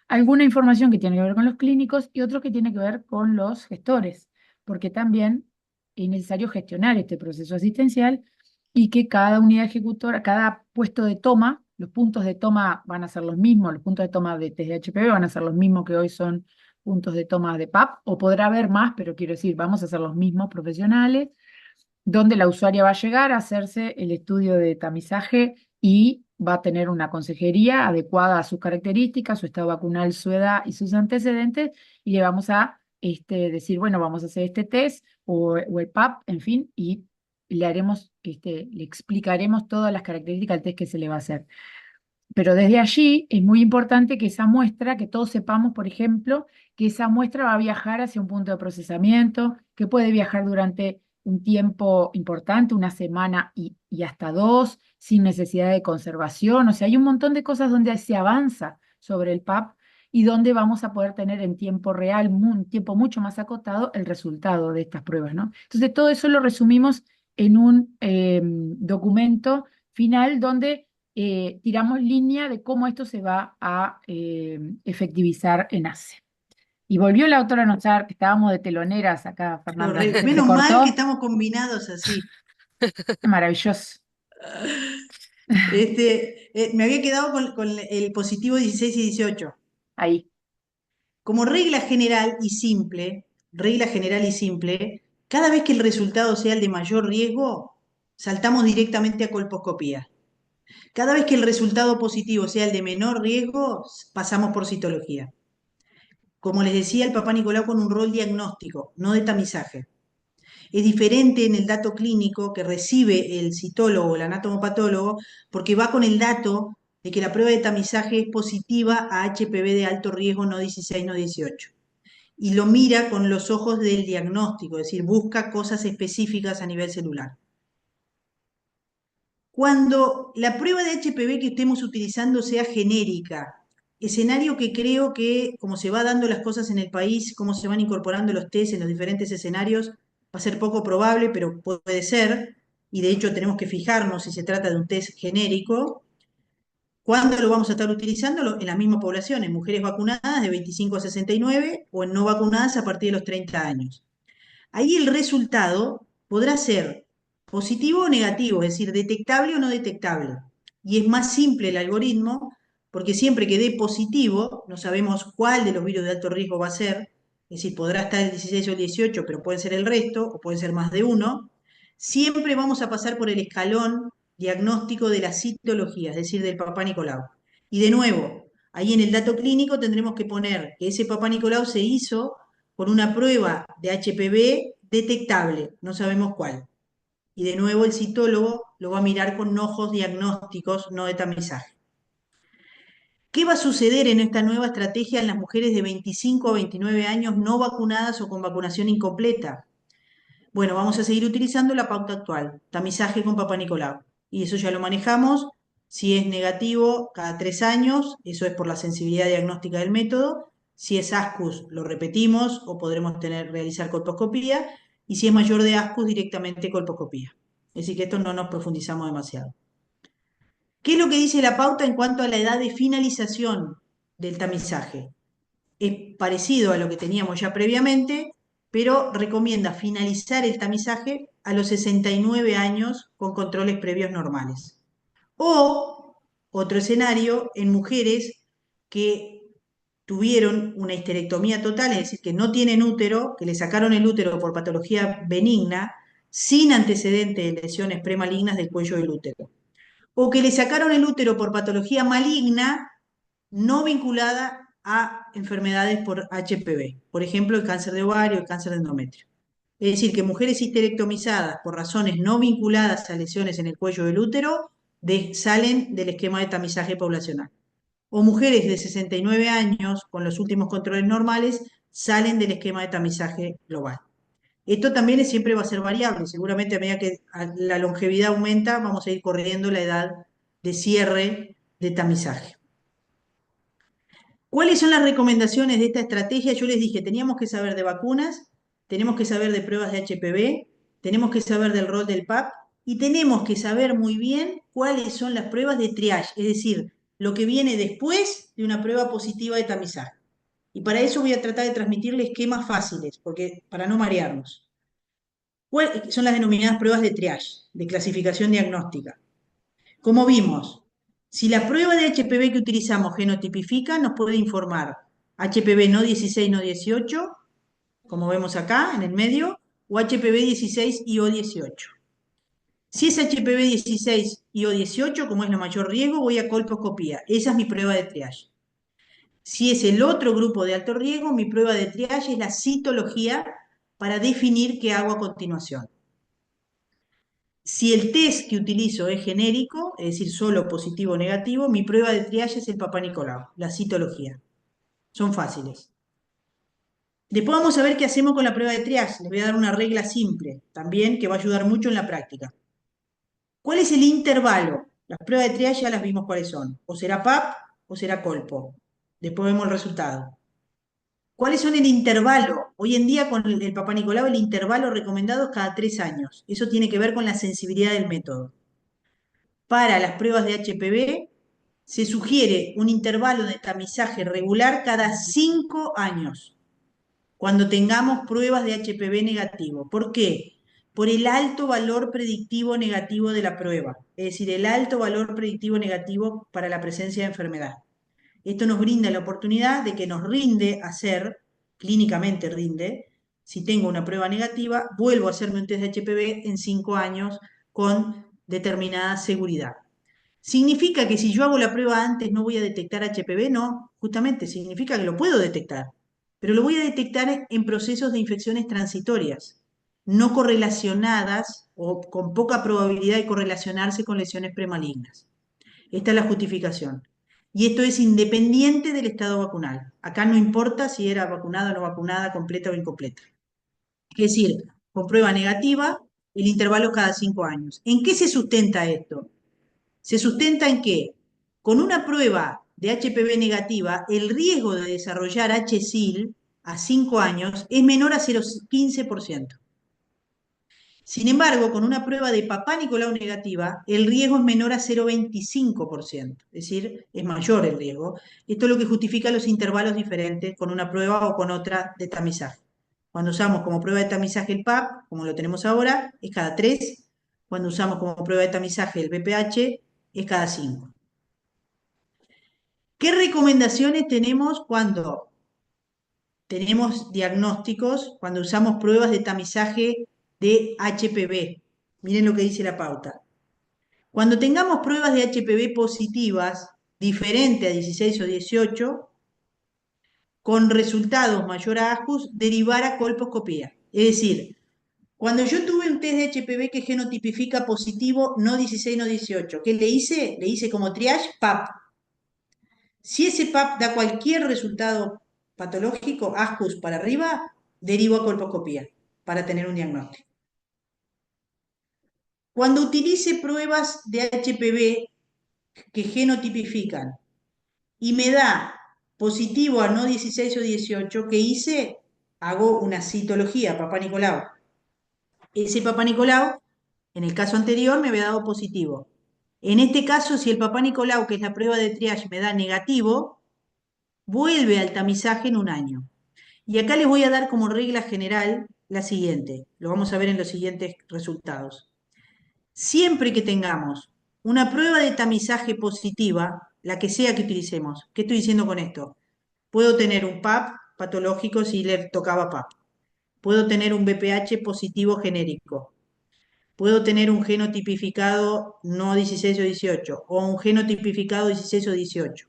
Alguna información que tiene que ver con los clínicos y otro que tiene que ver con los gestores, porque también es necesario gestionar este proceso asistencial y que cada unidad ejecutora, cada puesto de toma, los puntos de toma van a ser los mismos, los puntos de toma de test de HPV van a ser los mismos que hoy son puntos de toma de PAP, o podrá haber más, pero quiero decir, vamos a ser los mismos profesionales donde la usuaria va a llegar a hacerse el estudio de tamizaje y va a tener una consejería adecuada a sus características, su estado vacunal, su edad y sus antecedentes, y le vamos a decir, bueno, vamos a hacer este test o el PAP, en fin, y le explicaremos todas las características del test que se le va a hacer. Pero desde allí es muy importante que esa muestra, que todos sepamos, por ejemplo, que esa muestra va a viajar hacia un punto de procesamiento, que puede viajar durante un tiempo importante, una semana y hasta dos, sin necesidad de conservación. O sea, hay un montón de cosas donde se avanza sobre el PAP y donde vamos a poder tener en tiempo real, un tiempo mucho más acotado, el resultado de estas pruebas, ¿no? Entonces, todo eso lo resumimos en un documento final donde tiramos línea de cómo esto se va a efectivizar en ACE. Y volvió la autora a notar que estábamos de teloneras acá, Fernanda. ¿Se te Menos mal cortó? que estamos combinados así. Maravilloso. Me había quedado con el positivo 16 y 18. Ahí. Como regla general y simple, cada vez que el resultado sea el de mayor riesgo, saltamos directamente a colposcopía. Cada vez que el resultado positivo sea el de menor riesgo, pasamos por citología. Como les decía, el Papá Nicolau con un rol diagnóstico, no de tamizaje. Es diferente en el dato clínico que recibe el citólogo o el anatomopatólogo porque va con el dato de que la prueba de tamizaje es positiva a HPV de alto riesgo, no 16, no 18. Y lo mira con los ojos del diagnóstico, es decir, busca cosas específicas a nivel celular. Cuando la prueba de HPV que estemos utilizando sea genérica, escenario que creo que, como se va dando las cosas en el país, cómo se van incorporando los test en los diferentes escenarios, va a ser poco probable, pero puede ser, y de hecho tenemos que fijarnos si se trata de un test genérico. ¿Cuándo lo vamos a estar utilizando? En la misma población, en mujeres vacunadas de 25 a 69 o en no vacunadas a partir de los 30 años. Ahí el resultado podrá ser positivo o negativo, es decir, detectable o no detectable. Y es más simple el algoritmo, porque siempre que dé positivo, no sabemos cuál de los virus de alto riesgo va a ser, es decir, podrá estar el 16 o el 18, pero puede ser el resto, o puede ser más de uno. Siempre vamos a pasar por el escalón diagnóstico de la citología, es decir, del Papá Nicolau. Y de nuevo, ahí en el dato clínico tendremos que poner que ese Papá Nicolau se hizo por una prueba de HPV detectable, no sabemos cuál. Y de nuevo el citólogo lo va a mirar con ojos diagnósticos, no de tamizaje. ¿Qué va a suceder en esta nueva estrategia en las mujeres de 25 a 29 años no vacunadas o con vacunación incompleta? Bueno, vamos a seguir utilizando la pauta actual, tamizaje con Papá Nicolau. Y eso ya lo manejamos. Si es negativo, cada 3 años, eso es por la sensibilidad diagnóstica del método. Si es ASCUS, lo repetimos o podremos realizar colposcopía. Y si es mayor de ASCUS, directamente colposcopía. Es decir, que esto no nos profundizamos demasiado. ¿Qué es lo que dice la pauta en cuanto a la edad de finalización del tamizaje? Es parecido a lo que teníamos ya previamente, pero recomienda finalizar el tamizaje a los 69 años con controles previos normales. O otro escenario en mujeres que tuvieron una histerectomía total, es decir, que no tienen útero, que le sacaron el útero por patología benigna, sin antecedente de lesiones premalignas del cuello del útero. O que le sacaron el útero por patología maligna no vinculada a enfermedades por HPV, por ejemplo, el cáncer de ovario, el cáncer de endometrio. Es decir, que mujeres histerectomizadas por razones no vinculadas a lesiones en el cuello del útero salen del esquema de tamizaje poblacional. O mujeres de 69 años con los últimos controles normales salen del esquema de tamizaje global. Esto también siempre va a ser variable, seguramente a medida que la longevidad aumenta vamos a ir corriendo la edad de cierre de tamizaje. ¿Cuáles son las recomendaciones de esta estrategia? Yo les dije, teníamos que saber de vacunas, tenemos que saber de pruebas de HPV, tenemos que saber del rol del PAP y tenemos que saber muy bien cuáles son las pruebas de triage, es decir, lo que viene después de una prueba positiva de tamizaje. Y para eso voy a tratar de transmitirle esquemas fáciles, porque para no marearnos. ¿Cuáles son las denominadas pruebas de triage, de clasificación diagnóstica? Como vimos, si la prueba de HPV que utilizamos genotipifica, nos puede informar HPV no 16, no 18, como vemos acá en el medio, o HPV 16 y O18. Si es HPV 16 y O18, como es lo mayor riesgo, voy a colposcopía. Esa es mi prueba de triage. Si es el otro grupo de alto riesgo, mi prueba de triage es la citología para definir qué hago a continuación. Si el test que utilizo es genérico, es decir, solo positivo o negativo, mi prueba de triage es el Papá Nicolau, la citología. Son fáciles. Después vamos a ver qué hacemos con la prueba de triage. Les voy a dar una regla simple también que va a ayudar mucho en la práctica. ¿Cuál es el intervalo? Las pruebas de triage ya las vimos cuáles son. O será PAP o será colpo. Después vemos el resultado. ¿Cuáles son el intervalo? Hoy en día con el Papá Nicolau el intervalo recomendado es cada 3 años. Eso tiene que ver con la sensibilidad del método. Para las pruebas de HPV se sugiere un intervalo de tamizaje regular cada 5 años, cuando tengamos pruebas de HPV negativo. ¿Por qué? Por el alto valor predictivo negativo de la prueba, es decir, el alto valor predictivo negativo para la presencia de enfermedad. Esto nos brinda la oportunidad de que nos rinde hacer, clínicamente rinde, si tengo una prueba negativa, vuelvo a hacerme un test de HPV en 5 años con determinada seguridad. ¿Significa que si yo hago la prueba antes no voy a detectar HPV? No, justamente significa que lo puedo detectar, pero lo voy a detectar en procesos de infecciones transitorias, no correlacionadas o con poca probabilidad de correlacionarse con lesiones premalignas. Esta es la justificación. Y esto es independiente del estado vacunal. Acá no importa si era vacunada o no vacunada, completa o incompleta. Es decir, con prueba negativa, el intervalo cada 5 años. ¿En qué se sustenta esto? se sustenta en que con una prueba de HPV negativa, el riesgo de desarrollar HSIL a 5 años es menor a 0,15%. Sin embargo, con una prueba de papá Nicolau negativa, el riesgo es menor a 0,25%, es decir, es mayor el riesgo. Esto es lo que justifica los intervalos diferentes con una prueba o con otra de tamizaje. Cuando usamos como prueba de tamizaje el PAP, como lo tenemos ahora, es cada 3. Cuando usamos como prueba de tamizaje el BPH, es cada 5. ¿Qué recomendaciones tenemos cuando tenemos diagnósticos, cuando usamos pruebas de tamizaje de HPV? Miren lo que dice la pauta. Cuando tengamos pruebas de HPV positivas, diferente a 16 o 18, con resultados mayor a ASCUS, derivar a colposcopía. Es decir, cuando yo tuve un test de HPV que genotipifica positivo, no 16, no 18, ¿qué le hice? Le hice como triage PAP. Si ese PAP da cualquier resultado patológico, ASCUS para arriba, derivo a colposcopía para tener un diagnóstico. Cuando utilice pruebas de HPV que genotipifican y me da positivo a no 16 o 18, ¿qué hice? Hago una citología, Papá Nicolau. Ese Papá Nicolau, en el caso anterior, me había dado positivo. En este caso, si el Papá Nicolau, que es la prueba de triage, me da negativo, vuelve al tamizaje en un año. Y acá les voy a dar como regla general la siguiente, lo vamos a ver en los siguientes resultados. Siempre que tengamos una prueba de tamizaje positiva, la que sea que utilicemos, ¿qué estoy diciendo con esto? Puedo tener un PAP patológico si le tocaba PAP. Puedo tener un BPH positivo genérico. Puedo tener un genotipificado no 16 o 18 o un genotipificado 16 o 18.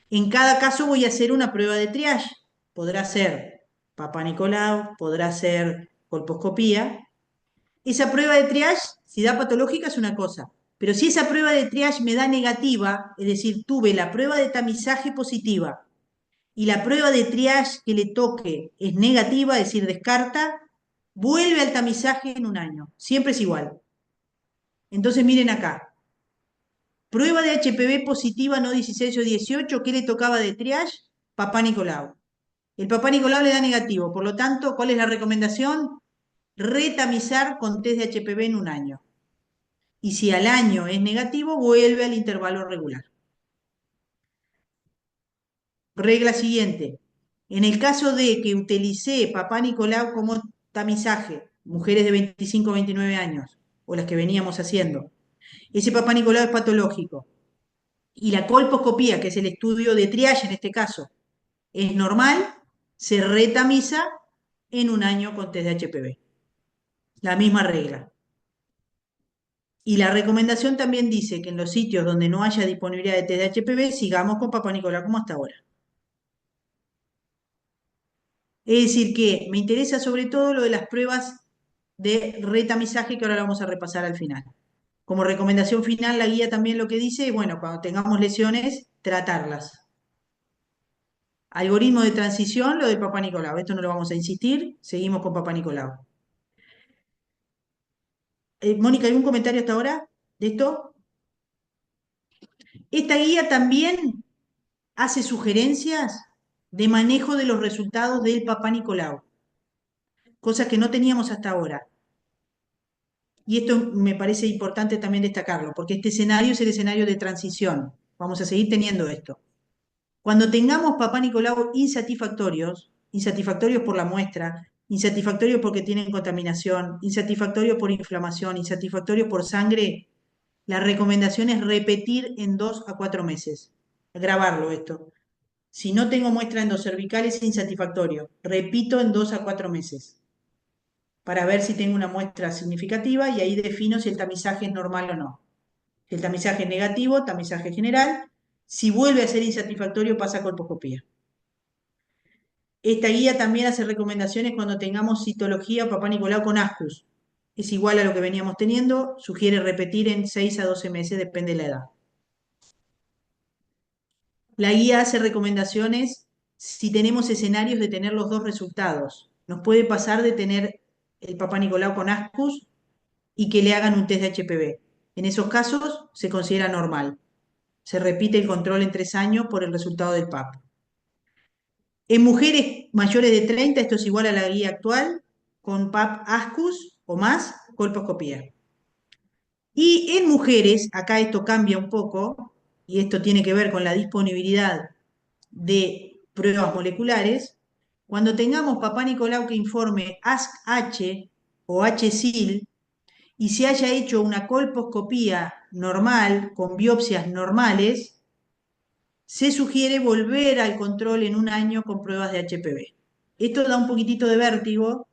En cada caso voy a hacer una prueba de triage. Podrá ser Papá Nicolau, podrá ser colposcopía. Esa prueba de triage, si da patológica, es una cosa. Pero si esa prueba de triage me da negativa, es decir, tuve la prueba de tamizaje positiva y la prueba de triage que le toque es negativa, es decir, descarta, vuelve al tamizaje en un año. Siempre es igual. Entonces miren acá. Prueba de HPV positiva no 16 o 18, ¿qué le tocaba de triage? Papá Nicolau. El Papá Nicolau le da negativo, por lo tanto, ¿cuál es la recomendación? Retamizar con test de HPV en un año. Y si al año es negativo, vuelve al intervalo regular. Regla siguiente. En el caso de que utilicé Papá Nicolau como tamizaje, mujeres de 25 o 29 años, o las que veníamos haciendo, ese Papá Nicolau es patológico. Y la colposcopía, que es el estudio de triage en este caso, es normal, se retamiza en un año con test de HPV. La misma regla. Y la recomendación también dice que en los sitios donde no haya disponibilidad de test de HPV, sigamos con Papá Nicolau como hasta ahora. Es decir, que me interesa sobre todo lo de las pruebas de retamizaje, que ahora lo vamos a repasar al final. Como recomendación final, la guía también lo que dice, bueno, cuando tengamos lesiones, tratarlas. Algoritmo de transición, lo de Papá Nicolau. Esto no lo vamos a insistir, seguimos con Papá Nicolau. Mónica, ¿algún comentario hasta ahora de esto? Esta guía también hace sugerencias de manejo de los resultados del Papá Nicolau, cosas que no teníamos hasta ahora. Y esto me parece importante también destacarlo, porque este escenario es el escenario de transición. Vamos a seguir teniendo esto. Cuando tengamos Papá Nicolau insatisfactorios por la muestra, insatisfactorios porque tienen contaminación, insatisfactorios por inflamación, insatisfactorios por sangre, la recomendación es repetir en 2 a 4 meses. Grabarlo esto. Si no tengo muestra endocervical es insatisfactorio. Repito en 2 a 4 meses para ver si tengo una muestra significativa y ahí defino si el tamizaje es normal o no. Si el tamizaje es negativo, tamizaje general. Si vuelve a ser insatisfactorio, pasa a colposcopía. Esta guía también hace recomendaciones cuando tengamos citología Papá Nicolau con ASCUS. Es igual a lo que veníamos teniendo, sugiere repetir en 6 a 12 meses, depende de la edad. La guía hace recomendaciones si tenemos escenarios de tener los dos resultados. Nos puede pasar de tener el Papá Nicolau con ASCUS y que le hagan un test de HPV. En esos casos se considera normal. Se repite el control en 3 años por el resultado del PAP. En mujeres mayores de 30, esto es igual a la guía actual, con PAP ASCUS o más, colposcopía. Y en mujeres, acá esto cambia un poco, y esto tiene que ver con la disponibilidad de pruebas moleculares. Cuando tengamos Papá Nicolau que informe ASC-H o HSIL y se haya hecho una colposcopía normal con biopsias normales, se sugiere volver al control en 1 año con pruebas de HPV. Esto da un poquitito de vértigo,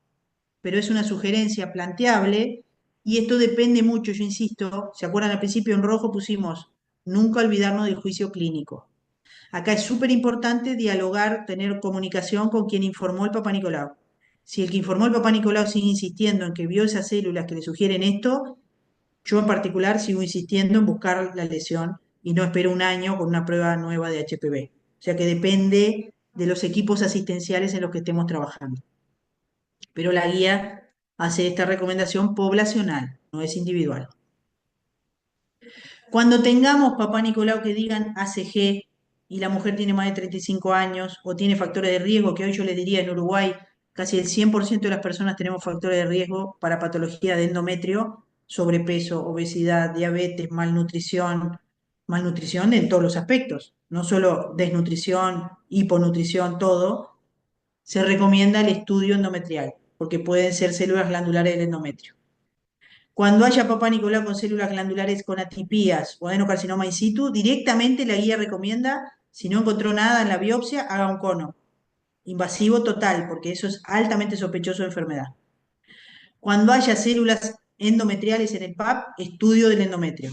pero es una sugerencia planteable y esto depende mucho, yo insisto, ¿se acuerdan al principio en rojo pusimos nunca olvidarnos del juicio clínico? Acá es súper importante dialogar, tener comunicación con quien informó el Papá Nicolau. Si el que informó el Papá Nicolau sigue insistiendo en que vio esas células que le sugieren esto, yo en particular sigo insistiendo en buscar la lesión y no espero 1 año con una prueba nueva de HPV. O sea que depende de los equipos asistenciales en los que estemos trabajando. Pero la guía hace esta recomendación poblacional, no es individual. Cuando tengamos Papá Nicolau que digan ACG y la mujer tiene más de 35 años o tiene factores de riesgo, que hoy yo le diría en Uruguay, casi el 100% de las personas tenemos factores de riesgo para patología de endometrio, sobrepeso, obesidad, diabetes, malnutrición en todos los aspectos, no solo desnutrición, hiponutrición, todo, se recomienda el estudio endometrial, porque pueden ser células glandulares del endometrio. Cuando haya Papá Nicolau con células glandulares con atipías o adenocarcinoma in situ, directamente la guía recomienda, si no encontró nada en la biopsia, haga un cono. Invasivo total, porque eso es altamente sospechoso de enfermedad. Cuando haya células endometriales en el PAP, estudio del endometrio.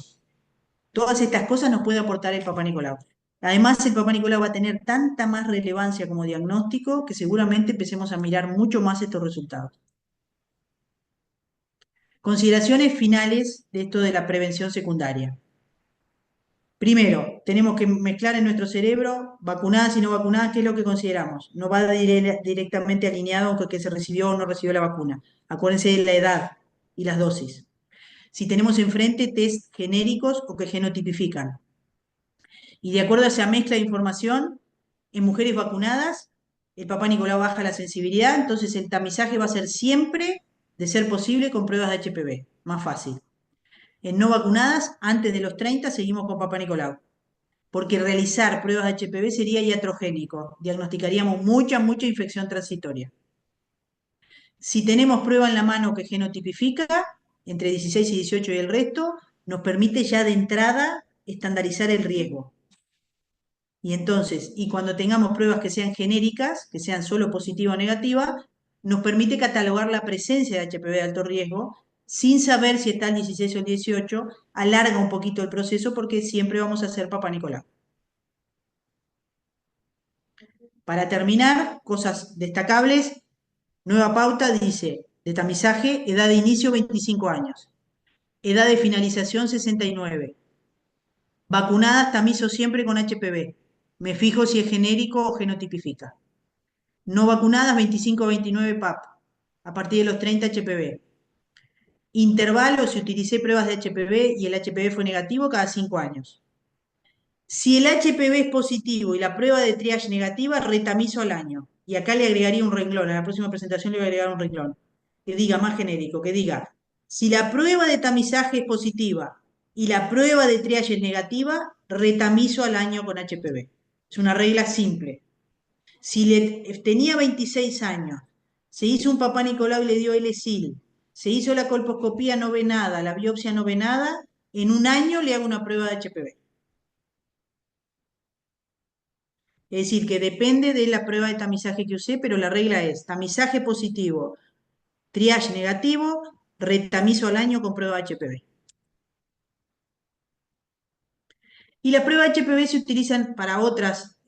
Todas estas cosas nos puede aportar el Papá Nicolau. Además, el Papá Nicolau va a tener tanta más relevancia como diagnóstico que seguramente empecemos a mirar mucho más estos resultados. Consideraciones finales de esto de la prevención secundaria. Primero, tenemos que mezclar en nuestro cerebro vacunadas y no vacunadas, ¿qué es lo que consideramos? No va directamente alineado con que se recibió o no recibió la vacuna. Acuérdense de la edad y las dosis. Si tenemos enfrente test genéricos o que genotipifican. Y de acuerdo a esa mezcla de información, en mujeres vacunadas, el Papá Nicolau baja la sensibilidad, entonces el tamizaje va a ser siempre, de ser posible, con pruebas de HPV. Más fácil. En no vacunadas, antes de los 30, seguimos con Papá Nicolau. Porque realizar pruebas de HPV sería iatrogénico. Diagnosticaríamos mucha infección transitoria. Si tenemos prueba en la mano que genotipifica, entre 16 y 18 y el resto, nos permite ya de entrada estandarizar el riesgo. Y entonces, y cuando tengamos pruebas que sean genéricas, que sean solo positiva o negativa, nos permite catalogar la presencia de HPV de alto riesgo, sin saber si está el 16 o el 18, alarga un poquito el proceso porque siempre vamos a hacer Papá Nicolau. Para terminar, cosas destacables, nueva pauta dice, de tamizaje, edad de inicio 25 años, edad de finalización 69, vacunadas tamizo siempre con HPV, me fijo si es genérico o genotipifica. No vacunadas 25-29 PAP, a partir de los 30 HPV. Intervalo si utilicé pruebas de HPV y el HPV fue negativo cada 5 años. Si el HPV es positivo y la prueba de triage negativa, retamizo al año. Y acá le agregaría un renglón, en la próxima presentación le voy a agregar un renglón, que diga más genérico, que diga, si la prueba de tamizaje es positiva y la prueba de triage es negativa, retamizo al año con HPV. Es una regla simple. Si tenía 26 años, se hizo un Papá Nicolau y le dio L-Sil, se hizo la colposcopía, no ve nada, la biopsia no ve nada, en 1 año le hago una prueba de HPV. Es decir, que depende de la prueba de tamizaje que usé, pero la regla es tamizaje positivo, triage negativo, retamizo al año con prueba de HPV. Y las pruebas de HPV se utilizan para otras,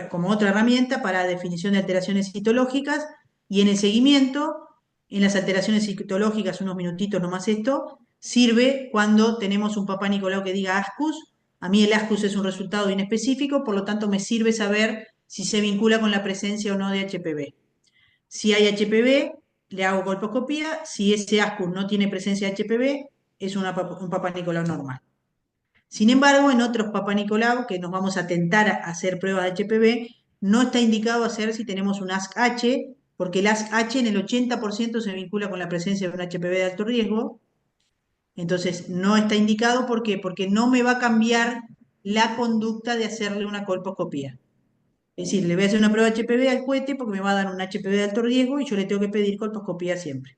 como otra herramienta para definición de alteraciones citológicas y en el seguimiento, en las alteraciones citológicas, unos minutitos nomás esto, sirve cuando tenemos un Papá Nicolau que diga ASCUS. A mí el ASCUS es un resultado inespecífico, por lo tanto me sirve saber si se vincula con la presencia o no de HPV. Si hay HPV, le hago colposcopía. Si ese ASCUS no tiene presencia de HPV, es un Papá Nicolau normal. Sin embargo, en otros Papá Nicolau, que nos vamos a tentar a hacer pruebas de HPV, no está indicado hacer si tenemos un ASC-H, porque el ASC-H en el 80% se vincula con la presencia de un HPV de alto riesgo. Entonces, no está indicado, ¿por qué? Porque no me va a cambiar la conducta de hacerle una colposcopía. Es decir, le voy a hacer una prueba de HPV al cohete porque me va a dar un HPV de alto riesgo y yo le tengo que pedir colposcopía siempre.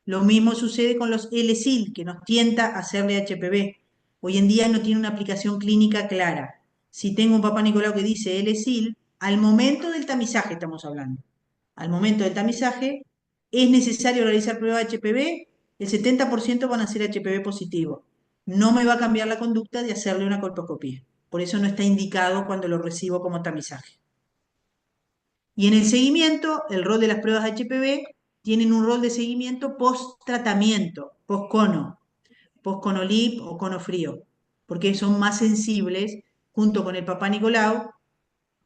Lo mismo sucede con los LSIL, que nos tienta a hacerle HPV. Hoy en día no tiene una aplicación clínica clara. Si tengo un Papá Nicolau que dice LSIL, al momento del tamizaje estamos hablando. Al momento del tamizaje, es necesario realizar prueba de HPV, el 70% van a ser HPV positivo. No me va a cambiar la conducta de hacerle una colposcopía. Por eso no está indicado cuando lo recibo como tamizaje. Y en el seguimiento, el rol de las pruebas de HPV tienen un rol de seguimiento post-tratamiento, post-conolip o cono frío, porque son más sensibles, junto con el Papá Nicolau,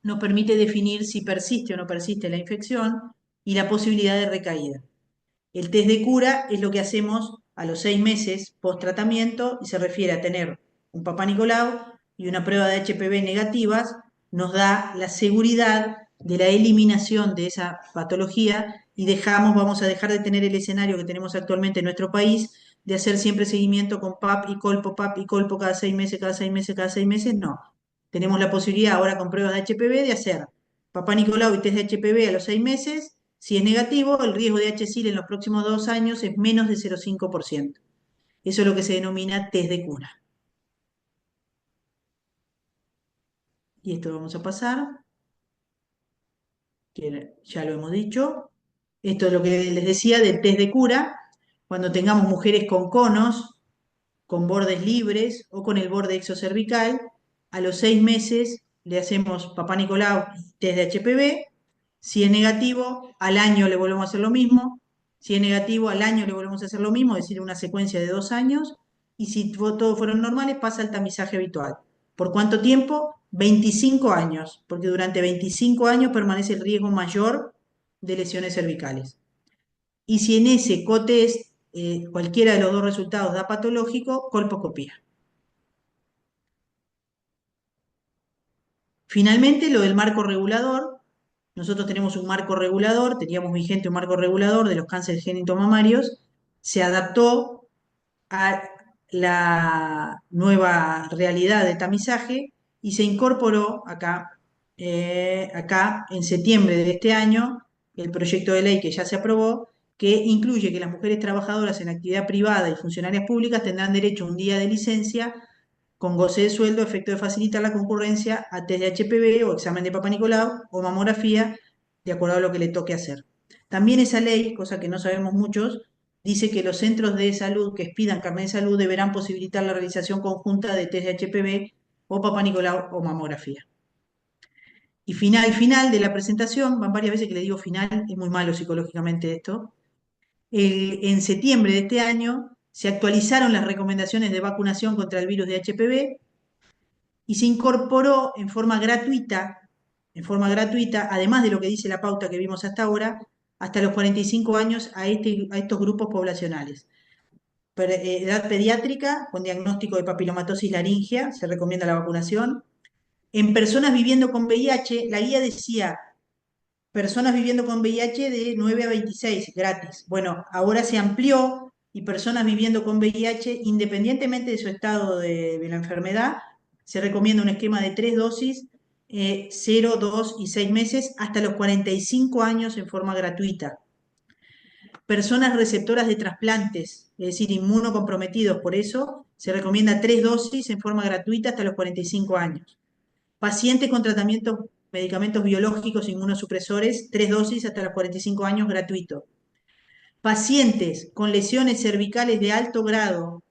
nos permite definir si persiste o no persiste la infección y la posibilidad de recaída. El test de cura es lo que hacemos a los 6 meses post-tratamiento y se refiere a tener un Papá Nicolau y una prueba de HPV negativas, nos da la seguridad de la eliminación de esa patología y vamos a dejar de tener el escenario que tenemos actualmente en nuestro país de hacer siempre seguimiento con PAP y colpo cada 6 meses, cada 6 meses, cada 6 meses, no. Tenemos la posibilidad ahora con pruebas de HPV de hacer Papá Nicolau y test de HPV a los 6 meses. Si es negativo, el riesgo de HSIL en los próximos 2 años es menos de 0,5%. Eso es lo que se denomina test de cura. Y esto lo vamos a pasar, que ya lo hemos dicho. Esto es lo que les decía del test de cura. Cuando tengamos mujeres con conos, con bordes libres o con el borde exocervical, a los 6 meses le hacemos Papá Nicolau y test de HPV. Si es negativo, al año le volvemos a hacer lo mismo. Si es negativo, al año le volvemos a hacer lo mismo, es decir, una secuencia de 2 años. Y si todos fueron normales, pasa al tamizaje habitual. ¿Por cuánto tiempo? 25 años, porque durante 25 años permanece el riesgo mayor de lesiones cervicales. Y si en ese cotest cualquiera de los dos resultados da patológico, colposcopía. Finalmente, lo del marco regulador. Nosotros tenemos un marco regulador, teníamos vigente un marco regulador de los cánceres genitomamarios, se adaptó a la nueva realidad de tamizaje y se incorporó acá en septiembre de este año el proyecto de ley que ya se aprobó, que incluye que las mujeres trabajadoras en actividad privada y funcionarias públicas tendrán derecho a un día de licencia con goce de sueldo, a efecto de facilitar la concurrencia a test de HPV o examen de Papá Nicolau o mamografía, de acuerdo a lo que le toque hacer. También esa ley, cosa que no sabemos muchos, dice que los centros de salud que expidan carnet de salud deberán posibilitar la realización conjunta de test de HPV o Papá Nicolau o mamografía. Y final de la presentación, van varias veces que le digo final, es muy malo psicológicamente esto. En septiembre de este año se actualizaron las recomendaciones de vacunación contra el virus de HPV y se incorporó en forma gratuita, además de lo que dice la pauta que vimos hasta ahora, hasta los 45 años a estos grupos poblacionales. Edad pediátrica con diagnóstico de papilomatosis laringea, se recomienda la vacunación. En personas viviendo con VIH, la guía decía personas viviendo con VIH de 9 a 26, gratis. Bueno, ahora se amplió y personas viviendo con VIH, independientemente de su estado de la enfermedad, se recomienda un esquema de 3 dosis, 0, 2 y 6 meses, hasta los 45 años en forma gratuita. Personas receptoras de trasplantes, es decir, inmunocomprometidos, por eso se recomienda 3 dosis en forma gratuita hasta los 45 años. Pacientes con medicamentos biológicos inmunosupresores, 3 dosis hasta los 45 años, gratuito. Pacientes con lesiones cervicales de alto grado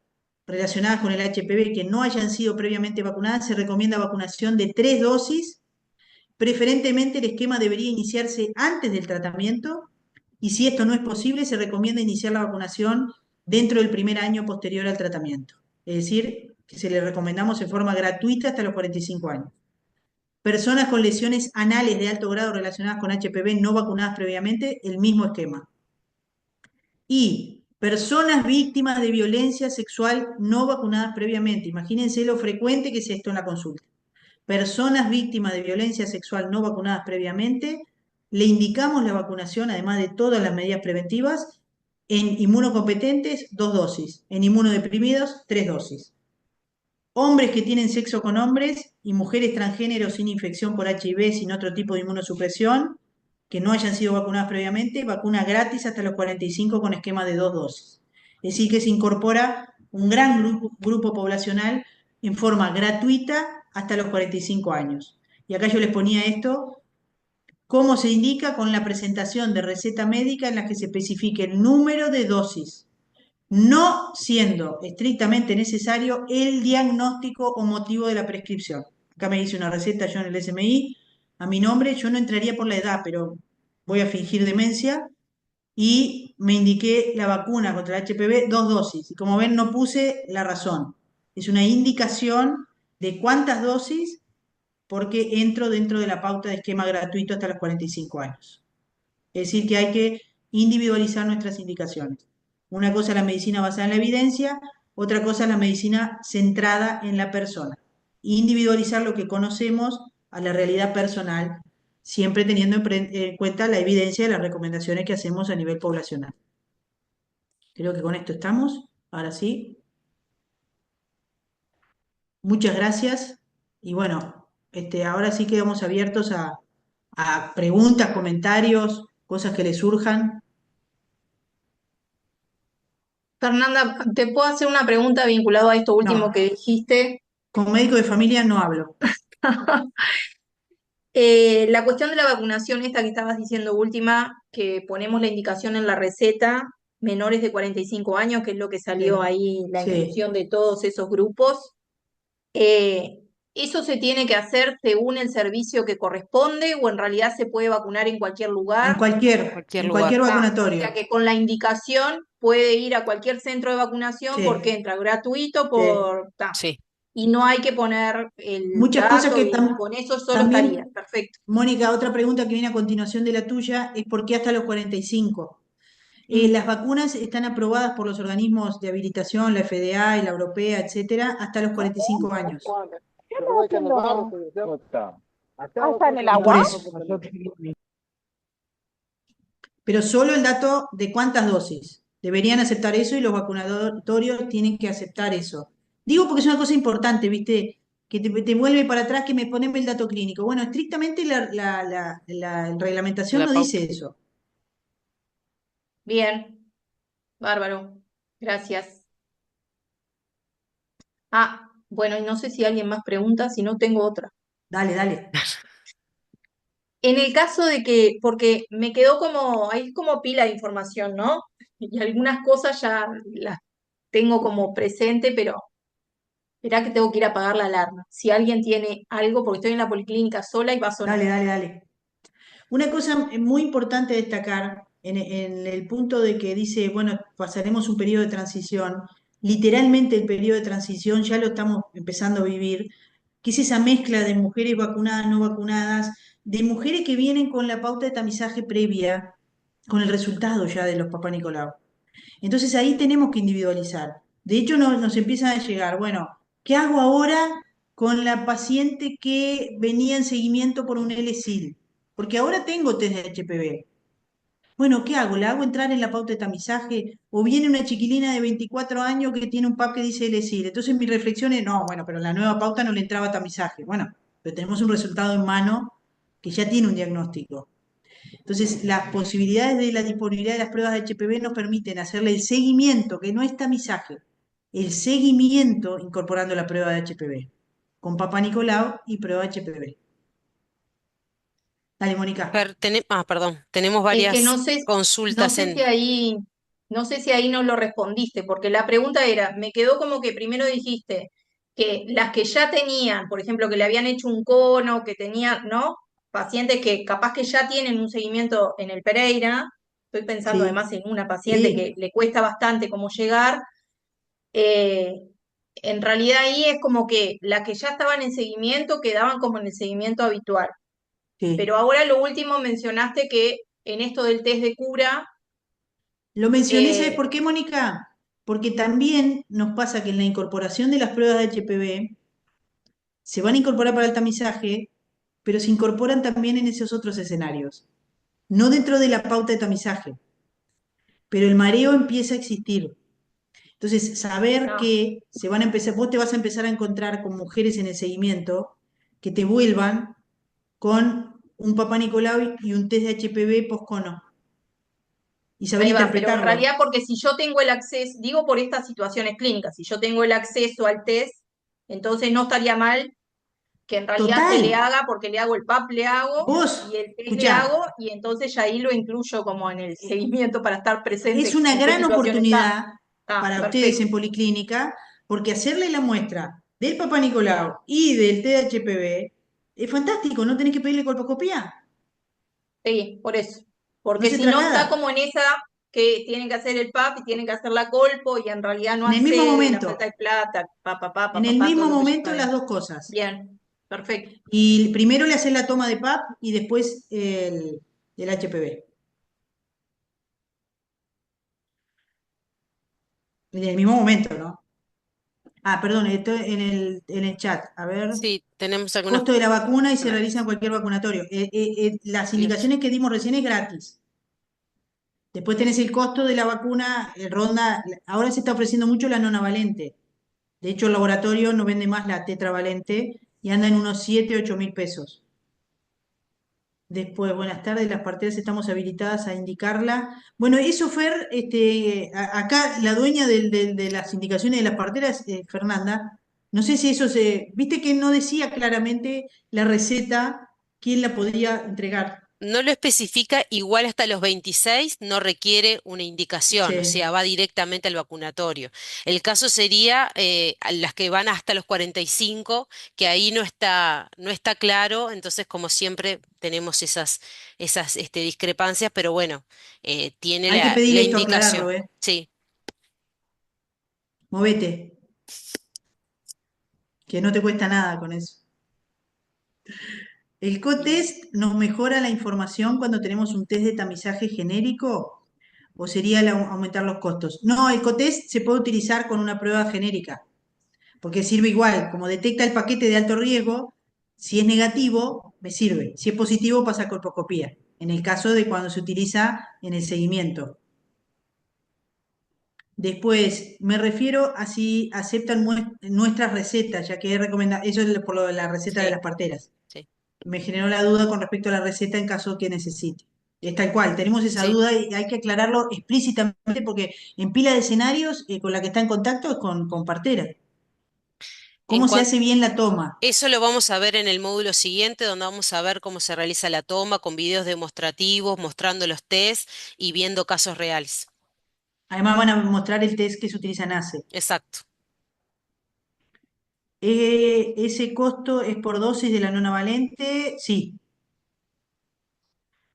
relacionadas con el HPV que no hayan sido previamente vacunadas, se recomienda vacunación de 3 dosis. Preferentemente el esquema debería iniciarse antes del tratamiento y si esto no es posible, se recomienda iniciar la vacunación dentro del primer año posterior al tratamiento. Es decir, que se le recomendamos en forma gratuita hasta los 45 años. Personas con lesiones anales de alto grado relacionadas con HPV no vacunadas previamente, el mismo esquema. Y Personas víctimas de violencia sexual no vacunadas previamente. Imagínense lo frecuente que es esto en la consulta. Personas víctimas de violencia sexual no vacunadas previamente, le indicamos la vacunación, además de todas las medidas preventivas, en inmunocompetentes, 2 dosis, en inmunodeprimidos, 3 dosis. Hombres que tienen sexo con hombres y mujeres transgéneros sin infección por HIV, sin otro tipo de inmunosupresión, que no hayan sido vacunadas previamente, vacuna gratis hasta los 45 con esquema de 2 dosis. Es decir, que se incorpora un gran grupo poblacional en forma gratuita hasta los 45 años. Y acá yo les ponía esto, cómo se indica con la presentación de receta médica en la que se especifique el número de dosis, no siendo estrictamente necesario el diagnóstico o motivo de la prescripción. Acá me dice una receta yo en el SMI, a mi nombre, yo no entraría por la edad, pero voy a fingir demencia, y me indiqué la vacuna contra el HPV, 2 dosis. Y como ven, no puse la razón. Es una indicación de cuántas dosis, porque entro dentro de la pauta de esquema gratuito hasta los 45 años. Es decir, que hay que individualizar nuestras indicaciones. Una cosa es la medicina basada en la evidencia, otra cosa es la medicina centrada en la persona. Individualizar lo que conocemos a la realidad personal, siempre teniendo en cuenta la evidencia de las recomendaciones que hacemos a nivel poblacional. Creo que con esto estamos. Ahora sí. Muchas gracias. Y bueno, ahora sí quedamos abiertos a preguntas, comentarios, cosas que les surjan. Fernanda, ¿te puedo hacer una pregunta vinculada a esto último No, que dijiste? con médico de familia no hablo. La cuestión de la vacunación, esta que estabas diciendo última, que ponemos la indicación en la receta, menores de 45 años, que es lo que salió Sí, ahí, la sí, inclusión de todos esos grupos. Eh, ¿Eso se tiene que hacer según el servicio que corresponde o en realidad se puede vacunar en cualquier en lugar? cualquier, Cualquier en lugar. cualquier O sea vacunatorio. que con la indicación puede ir a cualquier centro de vacunación porque Sí, entra gratuito sí. Sí. y no hay que poner el Muchas cosas dato que y con eso solo estaría. también, Perfecto. Mónica, otra pregunta que viene a continuación de la tuya es ¿por qué hasta los 45? Mm. Las vacunas están aprobadas por los organismos de habilitación, la FDA y la europea, etcétera, hasta los 45 años. ¿Qué estás haciendo? Ah, ¿está en el Y por agua? eso, pero solo el dato de cuántas dosis. Deberían aceptar eso y los vacunatorios tienen que aceptar eso. Digo porque es una cosa importante, ¿viste? Que te vuelve para atrás que me poneme el dato clínico. Bueno, estrictamente la reglamentación La no pauta. dice eso. Bien, bárbaro. Gracias. Ah, bueno, y no sé si alguien más pregunta, si no tengo otra. Dale, dale. En el caso de que, porque me quedó como, hay como pila de información, ¿no? Y algunas cosas ya las tengo como presente, pero esperá que tengo que ir a apagar la alarma. Si alguien tiene algo, porque estoy en la policlínica sola y va a sonar. Dale, dale, dale. Una cosa muy importante a destacar en el punto de que dice, bueno, pasaremos un periodo de transición, literalmente el periodo de transición ya lo estamos empezando a vivir, que es esa mezcla de mujeres vacunadas, no vacunadas, de mujeres que vienen con la pauta de tamizaje previa, con el resultado ya de los papá Nicolau. Entonces ahí tenemos que individualizar. De hecho, nos empiezan a llegar, bueno, ¿qué hago ahora con la paciente que venía en seguimiento por un LSIL? Porque ahora tengo test de HPV. Bueno, ¿qué hago? ¿La hago entrar en la pauta de tamizaje? ¿O viene una chiquilina de 24 años que tiene un PAP que dice LSIL? Entonces mi reflexión es, no, bueno, pero la nueva pauta no le entraba tamizaje. Bueno, pero tenemos un resultado en mano que ya tiene un diagnóstico. Entonces, las posibilidades de la disponibilidad de las pruebas de HPV nos permiten hacerle el seguimiento, que no es tamizaje, el seguimiento incorporando la prueba de HPV, con Papá Nicolau y prueba de HPV. Dale, Mónica. Perdón, tenemos Es que varias no consultas sé si en... ahí, no sé si ahí no lo respondiste, porque la pregunta era, me quedó como que primero dijiste que las que ya tenían, por ejemplo, que le habían hecho un cono, que tenían, ¿no? Pacientes que capaz que ya tienen un seguimiento en el Pereira, estoy pensando Sí, además en una paciente que sí, le cuesta bastante cómo llegar, eh, en realidad ahí es como que las que ya estaban en seguimiento quedaban como en el seguimiento habitual. sí, Pero ahora lo último mencionaste que en esto del test de cura Lo mencioné, ¿sabes Eh, por qué, Mónica? Porque también nos pasa que en la incorporación de las pruebas de HPV se van a incorporar para el tamizaje, pero se incorporan también en esos otros escenarios. No dentro de la pauta de tamizaje, pero el mareo empieza a existir. Entonces, saber no, que se van a empezar, vos te vas a empezar a encontrar con mujeres en el seguimiento que te vuelvan con un Papá Nicolau y un test de HPV post-cono y saber ahí va, pero en interpretarlo. realidad porque si yo tengo el acceso, digo por estas situaciones clínicas, si yo tengo el acceso al test, entonces no estaría mal que en realidad se Total, le haga, porque le hago el PAP, le hago, y vos, el test le escuchá, hago, y entonces ya ahí lo incluyo como en el seguimiento para estar es presente una en qué gran situación está. oportunidad Ah, para ustedes perfecto. en Policlínica, porque hacerle la muestra del Papá Nicolau y del THPV es fantástico, no tenés que pedirle colposcopía, Sí, por eso. no Porque se si no está traslada. como en esa que tienen que hacer el PAP y tienen que hacer la colpo y en realidad no En el mismo accede, la falta momento, de plata, en el todo mismo lo que ya momento las sabemos. dos cosas. Bien, perfecto. Y primero le haces la toma de PAP y después el HPV. En el mismo momento, ¿no? Ah, perdón, esto en el chat. A ver. Sí, tenemos algunas... Costo de la vacuna y se Bueno, realiza en cualquier vacunatorio. Las listo. indicaciones que dimos recién es gratis. Después tenés el costo de la vacuna, ronda, ahora se está ofreciendo mucho la nonavalente. De hecho, el laboratorio no vende más la tetravalente y anda en unos 7, 8 mil pesos. Después, buenas tardes, las parteras estamos habilitadas a indicarla. Bueno, eso, Fer, acá la dueña de las indicaciones de las parteras, Fernanda, no sé si eso viste que no decía claramente la receta, quién la podía entregar. No lo especifica, igual hasta los 26 no requiere una indicación, o sea, Sí. va directamente al vacunatorio. El caso sería a las que van hasta los 45, que ahí no está claro, entonces como siempre tenemos esas discrepancias, pero bueno, tiene Hay que pedir la esto, aclararlo, indicación. ¿eh? Sí, Movete, que no te cuesta nada con eso. ¿El co-test nos mejora la información cuando tenemos un test de tamizaje genérico o sería aumentar los costos? No, el co-test se puede utilizar con una prueba genérica, porque sirve igual, como detecta el paquete de alto riesgo, si es negativo, me sirve, si es positivo pasa a colposcopía, en el caso de cuando se utiliza en el seguimiento. Después, me refiero a si aceptan nuestras recetas, ya que eso es por lo de la receta de las sí, parteras. sí, Me generó la duda con respecto a la receta en caso que necesite. Es tal cual, tenemos esa sí. duda y hay que aclararlo explícitamente porque en pila de escenarios con la que está en contacto es con partera. En ¿Cómo se cuan- hace bien la toma? Eso lo vamos a ver en el módulo siguiente, donde vamos a ver cómo se realiza la toma con videos demostrativos, mostrando los test y viendo casos reales. Además van a mostrar el test que se utiliza en ACE. Exacto. ¿Ese costo es por dosis de la nonavalente? Sí,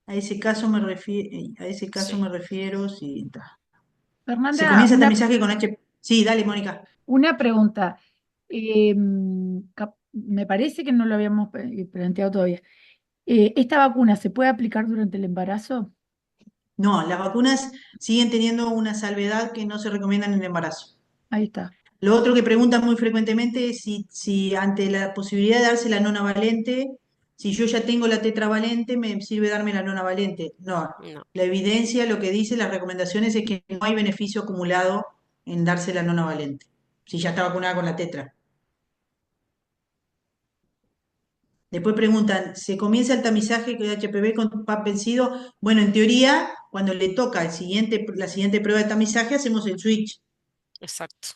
a ese caso Sí. me refiero, sí. Está. Se Fernanda, comienza el tamizaje con H. Sí, dale, Mónica. una pregunta. Me parece que no lo habíamos planteado todavía. ¿Esta vacuna se puede aplicar durante el embarazo? No, las vacunas siguen teniendo una salvedad que no se recomiendan en el embarazo. Ahí está. Lo otro que preguntan muy frecuentemente es si ante la posibilidad de darse la nona valente, si yo ya tengo la tetravalente, me sirve darme la nona valente. No, No. la evidencia lo que dice las recomendaciones es que no hay beneficio acumulado en darse la nona valente, si ya está vacunada con la tetra. Después preguntan, ¿se comienza el tamizaje de HPV con PAP vencido? Bueno, en teoría, cuando le toca la siguiente prueba de tamizaje, hacemos el switch. Exacto.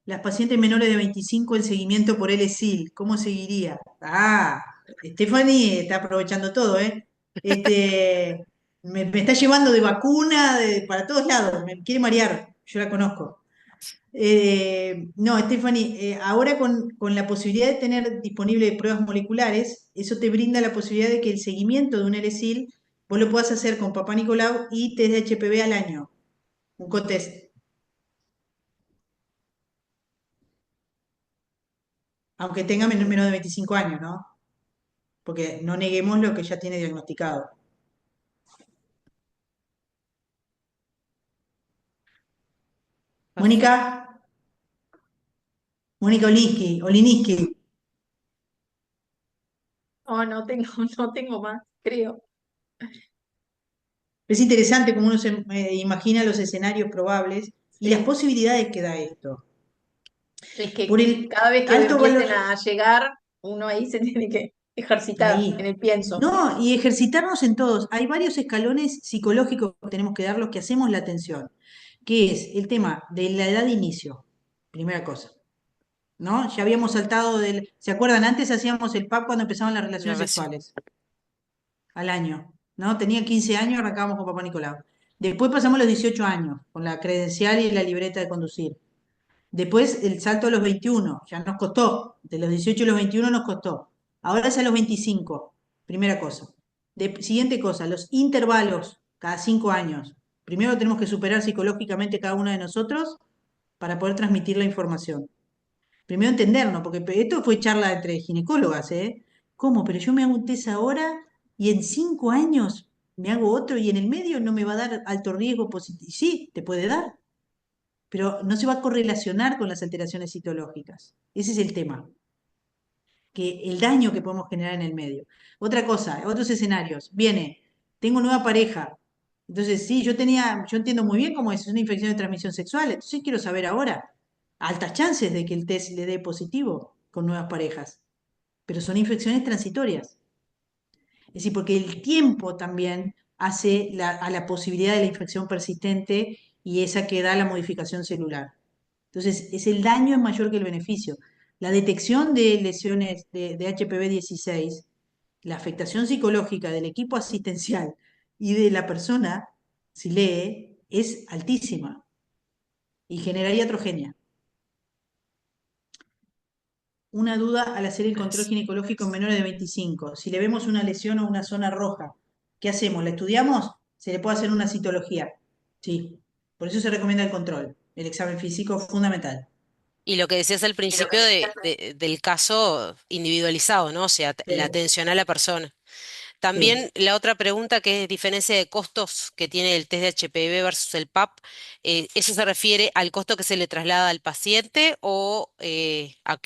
Las pacientes menores de 25 el seguimiento por LSIL, ¿cómo seguiría? Ah, Stephanie está aprovechando todo, ¿eh? Me está llevando de vacuna para todos lados, me quiere marear, yo la conozco. No, Stephanie, ahora con la posibilidad de tener disponible pruebas moleculares, eso te brinda la posibilidad de que el seguimiento de un LSIL vos lo puedas hacer con Papá Nicolau y test de HPV al año, un cotest, aunque tenga menos de 25 años, ¿no? Porque no neguemos lo que ya tiene diagnosticado. Mónica, Mónica Oliniski. Oh, no tengo, no tengo más, creo. Es interesante cómo uno se imagina los escenarios probables y las Sí. posibilidades que da esto. Es que Por el cada vez que alto valor, empiecen a llegar, uno ahí se tiene que ejercitar en ahí. el pienso. No, y ejercitarnos en todos. Hay varios escalones psicológicos que tenemos que dar los que hacemos la atención, que es el tema de la edad de inicio, primera cosa, ¿no? Ya habíamos saltado ¿se acuerdan? Antes hacíamos el PAP cuando empezaban las La relaciones relación. sexuales, al año, ¿no? Tenía 15 años, arrancábamos con Papá Nicolau. Después pasamos los 18 años, con la credencial y la libreta de conducir. Después el salto a los 21, ya nos costó, de los 18 a los 21 nos costó. Ahora es a los 25, primera cosa. Siguiente cosa, los intervalos cada 5 años. Primero tenemos que superar psicológicamente cada uno de nosotros para poder transmitir la información. Primero entendernos, porque esto fue charla entre ginecólogas, ¿eh? ¿Cómo? Pero yo me hago un test ahora y en 5 años me hago otro y en el medio no me va a dar alto riesgo positivo. Sí, te puede dar, pero no se va a correlacionar con las alteraciones citológicas. Ese es el tema, que el daño que podemos generar en el medio. Otra cosa, otros escenarios. Viene, tengo nueva pareja. Entonces, sí, yo entiendo muy bien cómo es una infección de transmisión sexual. Entonces quiero saber ahora, altas chances de que el test le dé positivo con nuevas parejas, pero son infecciones transitorias. Es decir, porque el tiempo también hace a la posibilidad de la infección persistente y esa que da la modificación celular. Entonces, el daño es mayor que el beneficio. La detección de lesiones de HPV-16, la afectación psicológica del equipo asistencial y de la persona, si lee, es altísima y generaría iatrogenia. Una duda al hacer el control ginecológico en menores de 25. Si le vemos una lesión o una zona roja, ¿qué hacemos? ¿La estudiamos? Se le puede hacer una citología. Sí. Por eso se recomienda el control. El examen físico fundamental. Y lo que decías al principio del caso individualizado, ¿no? O sea, la Sí, atención a la persona. sí. También la otra pregunta que es diferencia de costos que tiene el test de HPV versus el PAP, ¿eso se refiere al costo que se le traslada al paciente o a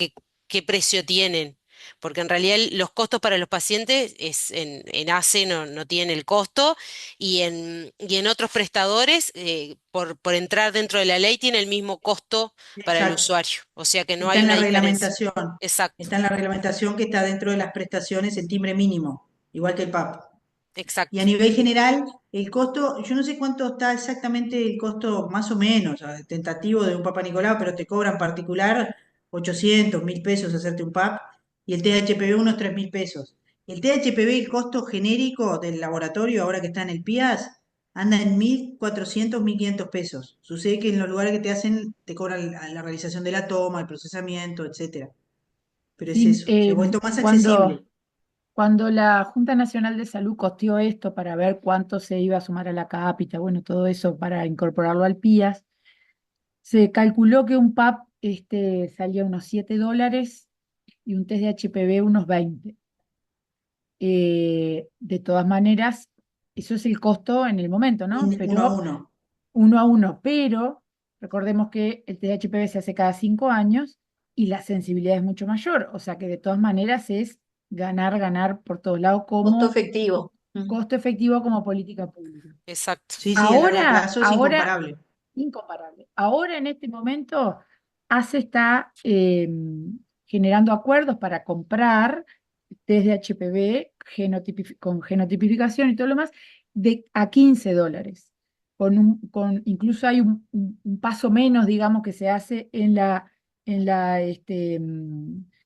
qué precio tienen? Porque en realidad los costos para los pacientes en ACE no tiene el costo y en otros prestadores, por entrar dentro de la ley, tiene el mismo costo para el Exacto. usuario. O sea que no Está hay en una la diferencia. reglamentación. Exacto, Está en la reglamentación que está dentro de las prestaciones el timbre mínimo, igual que el PAP. Y a exacto. nivel general, el costo, yo no sé cuánto está exactamente el costo, más o menos, tentativo de un Papa Nicolau, pero te cobran particular 800, 1000 pesos hacerte un PAP y el THPV unos 3000 pesos. El THPV, el costo genérico del laboratorio, ahora que está en el PIAS, anda en 1400, 1500 pesos. Sucede que en los lugares que te hacen, te cobran la realización de la toma, el procesamiento, etcétera. Pero es Sí, eso, se ha vuelto más cuando, accesible. cuando la Junta Nacional de Salud costeó esto para ver cuánto se iba a sumar a la cápita, bueno, todo eso para incorporarlo al PIAS, se calculó que un PAP salía unos $7 y un test de HPV unos 20. De todas maneras, eso es el costo en el momento, ¿no? Uno a Pero uno. uno a uno, pero recordemos que el test de HPV se hace cada 5 años y la sensibilidad es mucho mayor, o sea que de todas maneras es ganar, ganar por todos lados Costo como efectivo. costo efectivo como política pública. Exacto. Sí, sí, a largo Ahora, plazo es ahora, incomparable. incomparable. Ahora en este momento, ACE está generando acuerdos para comprar test de HPV con genotipificación y todo lo más a $15. Incluso hay un paso menos, digamos, que se hace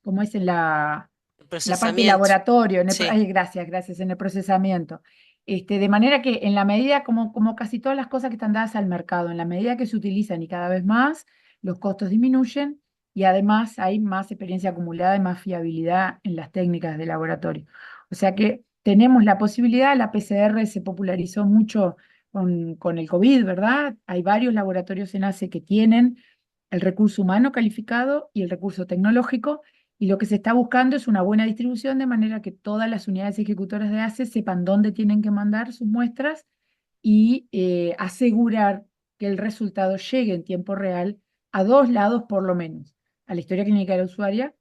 ¿cómo es? El La parte de procesamiento. laboratorio, Sí, ay, gracias, en el procesamiento. De manera que en la medida, como casi todas las cosas que están dadas al mercado, en la medida que se utilizan y cada vez más, los costos disminuyen y además hay más experiencia acumulada y más fiabilidad en las técnicas de laboratorio. O sea que tenemos la posibilidad, la PCR se popularizó mucho con el COVID, ¿verdad? Hay varios laboratorios en ACE que tienen el recurso humano calificado y el recurso tecnológico, y lo que se está buscando es una buena distribución de manera que todas las unidades ejecutoras de ACE sepan dónde tienen que mandar sus muestras y asegurar que el resultado llegue en tiempo real a dos lados por lo menos, a la historia clínica de la usuaria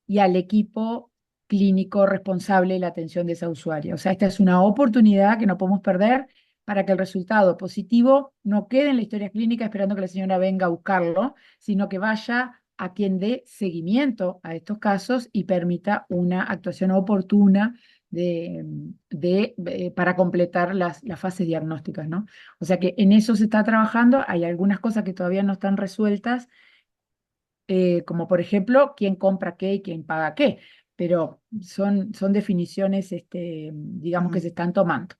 y al equipo clínico responsable de la atención de esa usuaria. O sea, esta es una oportunidad que no podemos perder para que el resultado positivo no quede en la historia clínica esperando que la señora venga a buscarlo, sino que vaya a quien dé seguimiento a estos casos y permita una actuación oportuna para completar las fases diagnósticas, ¿no? O sea que en eso se está trabajando, hay algunas cosas que todavía no están resueltas, como por ejemplo, quién compra qué y quién paga qué, pero son definiciones, digamos, que se están tomando.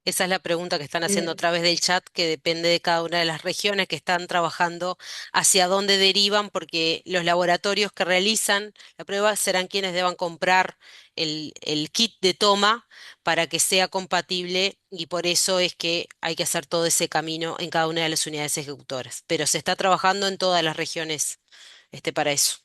Esa es la pregunta que están haciendo a Eh, través del chat, que depende de cada una de las regiones que están trabajando hacia dónde derivan, porque los laboratorios que realizan la prueba serán quienes deban comprar el kit de toma para que sea compatible y por eso es que hay que hacer todo ese camino en cada una de las unidades ejecutoras. Pero se está trabajando en todas las regiones, para eso.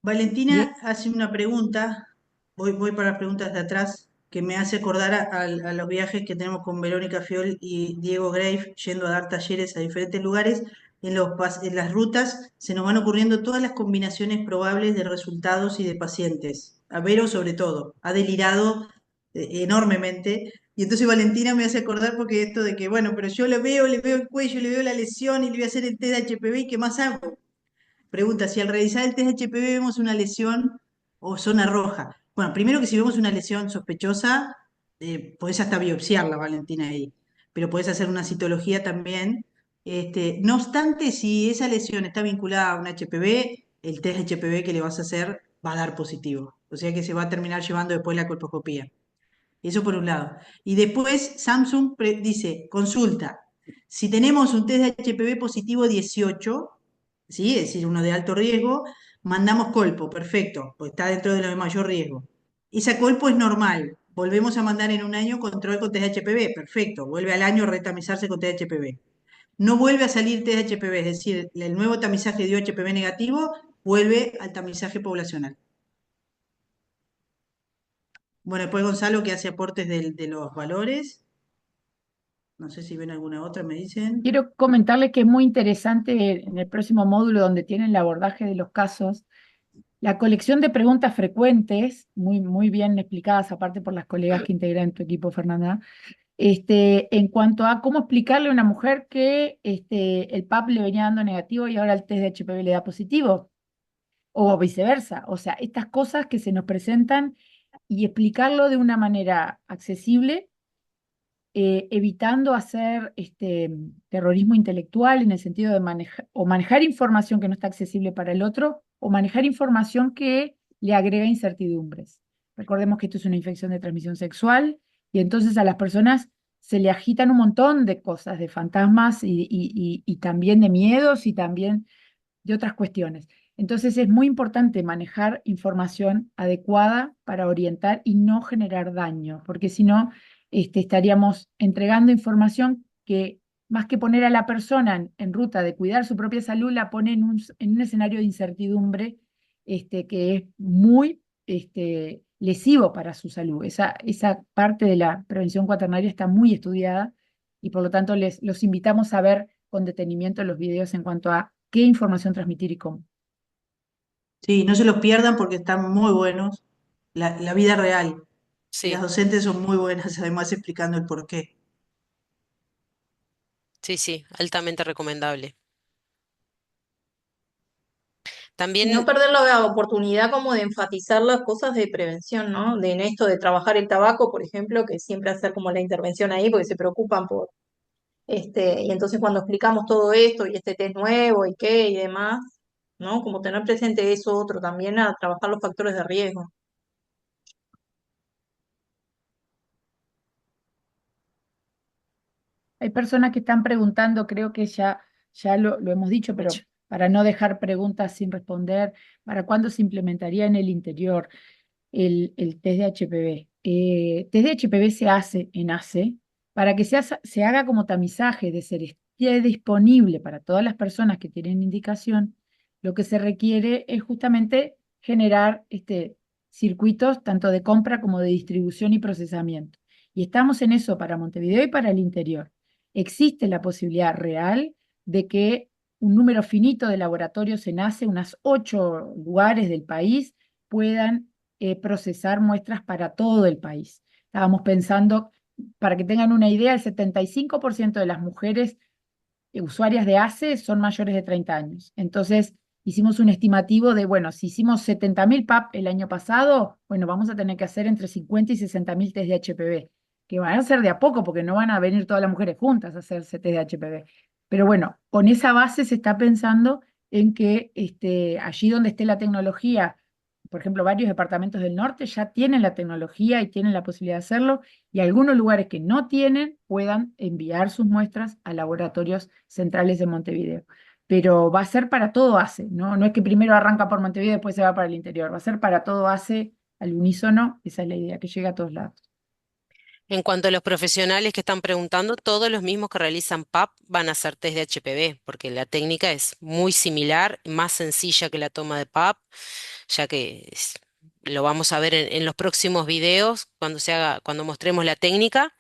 Valentina Bien, hace una pregunta, voy para las preguntas de atrás, que me hace acordar a los viajes que tenemos con Verónica Fiol y Diego Greif yendo a dar talleres a diferentes lugares. En las rutas se nos van ocurriendo todas las combinaciones probables de resultados y de pacientes. A Vero sobre todo, ha delirado enormemente. Y entonces Valentina me hace acordar porque esto de que, bueno, pero yo le veo el cuello, le veo la lesión y le voy a hacer el test de HPV y ¿qué más hago? Pregunta, si al realizar el test HPV vemos una lesión o zona roja. Bueno, primero que si vemos una lesión sospechosa, podés hasta biopsiarla, Valentina, ahí. Pero podés hacer una citología también. No obstante, si esa lesión está vinculada a un HPV, el test HPV que le vas a hacer va a dar positivo. O sea que se va a terminar llevando después la colposcopía. Eso por un lado. Y después Samsung dice, consulta, si tenemos un test de HPV positivo 18, ¿sí? Es decir, uno de alto riesgo, mandamos colpo, perfecto, pues está dentro de lo de mayor riesgo. Esa colpo es normal, volvemos a mandar en un año control con test de HPV, perfecto, vuelve al año a retamizarse con test de HPV. No vuelve a salir test de HPV, es decir, el nuevo tamizaje dio HPV negativo, vuelve al tamizaje poblacional. Bueno, después Gonzalo que hace aportes de los valores. No sé si ven alguna otra, me dicen. quiero comentarles que es muy interesante en el próximo módulo donde tienen el abordaje de los casos, la colección de preguntas frecuentes, muy bien explicadas, aparte por las colegas que integran tu equipo, Fernanda, en cuanto a cómo explicarle a una mujer que el PAP le venía dando negativo y ahora el test de HPV le da positivo, o viceversa. O sea, estas cosas que se nos presentan y explicarlo de una manera accesible, evitando hacer terrorismo intelectual en el sentido de manejar información que no está accesible para el otro, o manejar información que le agrega incertidumbres. Recordemos que esto es una infección de transmisión sexual y entonces a las personas se le agitan un montón de cosas, de fantasmas y también de miedos y también de otras cuestiones. Entonces es muy importante manejar información adecuada para orientar y no generar daño, porque si no, estaríamos entregando información que más que poner a la persona en ruta de cuidar su propia salud, la pone en un escenario de incertidumbre que es muy lesivo para su salud. Esa parte de la prevención cuaternaria está muy estudiada y por lo tanto los invitamos a ver con detenimiento los videos en cuanto a qué información transmitir y cómo. Sí, no se los pierdan porque están muy buenos. La vida real. Y las Sí, docentes son muy buenas, además explicando el porqué. sí, sí, altamente recomendable. Y no También, perder la oportunidad como de enfatizar las cosas de prevención, ¿no? En esto de trabajar el tabaco, por ejemplo, que siempre hacer como la intervención ahí porque se preocupan por, y entonces cuando explicamos todo esto y este test nuevo y qué y demás, ¿no? Como tener presente eso otro también a trabajar los factores de riesgo. Hay personas que están preguntando, creo que ya lo hemos dicho, pero para no dejar preguntas sin responder, ¿para cuándo se implementaría en el interior el test de HPV? Test de HPV se hace en ACE para que se haga como tamizaje, de ser esté disponible para todas las personas que tienen indicación. Lo que se requiere es justamente generar circuitos tanto de compra como de distribución y procesamiento. Y estamos en eso para Montevideo y para el interior. existe la posibilidad real de que un número finito de laboratorios en ACE, unas 8 lugares del país, puedan procesar muestras para todo el país. Estábamos pensando, para que tengan una idea, el 75% de las mujeres usuarias de ACE son mayores de 30 años. Entonces, hicimos un estimativo de, bueno, si hicimos 70.000 PAP el año pasado, bueno, vamos a tener que hacer entre 50 y 60.000 test de HPV, que van a ser de a poco, porque no van a venir todas las mujeres juntas a hacerse test de HPV. Pero bueno, con esa base se está pensando en que allí donde esté la tecnología, por ejemplo, varios departamentos del norte ya tienen la tecnología y tienen la posibilidad de hacerlo, y algunos lugares que no tienen puedan enviar sus muestras a laboratorios centrales de Montevideo. Pero va a ser para todo ACE, ¿no? No es que primero arranca por Montevideo y después se va para el interior, va a ser para todo ACE al unísono, esa es la idea, que llegue a todos lados. En cuanto a los profesionales que están preguntando, todos los mismos que realizan PAP van a hacer test de HPV, porque la técnica es muy similar, más sencilla que la toma de PAP, ya que lo vamos a ver en los próximos videos cuando cuando mostremos la técnica,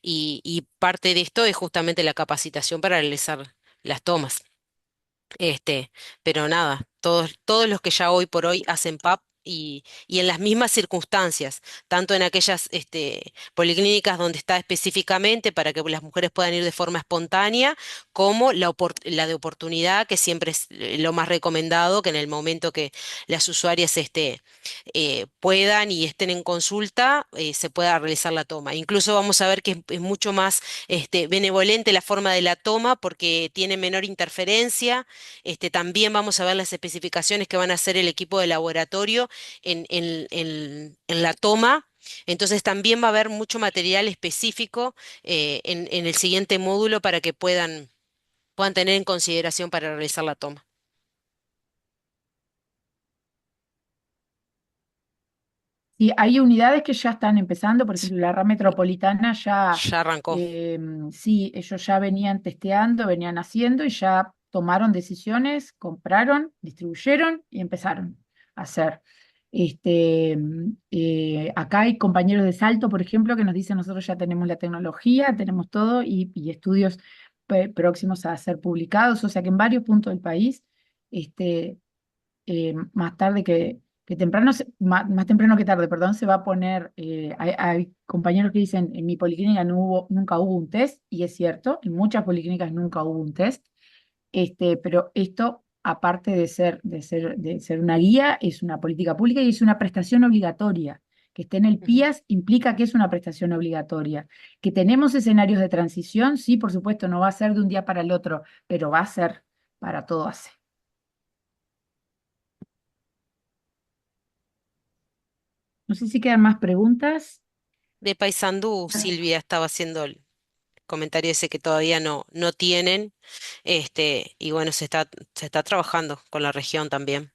y parte de esto es justamente la capacitación para realizar las tomas. Pero nada, todos los que ya hoy por hoy hacen PAP y en las mismas circunstancias, tanto en aquellas policlínicas donde está específicamente para que las mujeres puedan ir de forma espontánea, como la de oportunidad, que siempre es lo más recomendado, que en el momento que las usuarias puedan y estén en consulta, se pueda realizar la toma. Incluso vamos a ver que es mucho más benevolente la forma de la toma porque tiene menor interferencia. También vamos a ver las especificaciones que van a hacer el equipo de laboratorio en la toma. Entonces también va a haber mucho material específico en el siguiente módulo para que puedan tener en consideración para realizar la toma. Y hay unidades que ya están empezando, por ejemplo, la RAM metropolitana ya, Ya arrancó. sí, ellos ya venían testeando, venían haciendo y ya tomaron decisiones, compraron, distribuyeron y empezaron a hacer. Acá hay compañeros de Salto, por ejemplo, que nos dicen nosotros ya tenemos la tecnología, tenemos todo y estudios próximos a ser publicados, o sea que en varios puntos del país, más tarde que temprano, más temprano que tarde, perdón, se va a poner, hay compañeros que dicen, en mi policlínica nunca hubo un test, y es cierto, en muchas policlínicas nunca hubo un test, pero esto, aparte de ser una guía, es una política pública y es una prestación obligatoria. Que esté en el Ujú. PIAS implica que es una prestación obligatoria. Que tenemos escenarios de transición, sí, por supuesto, no va a ser de un día para el otro, pero va a ser para todo hace. No sé si quedan más preguntas. De Paysandú, Silvia estaba haciendo el comentario ese que todavía no tienen, y bueno, se está trabajando con la región también.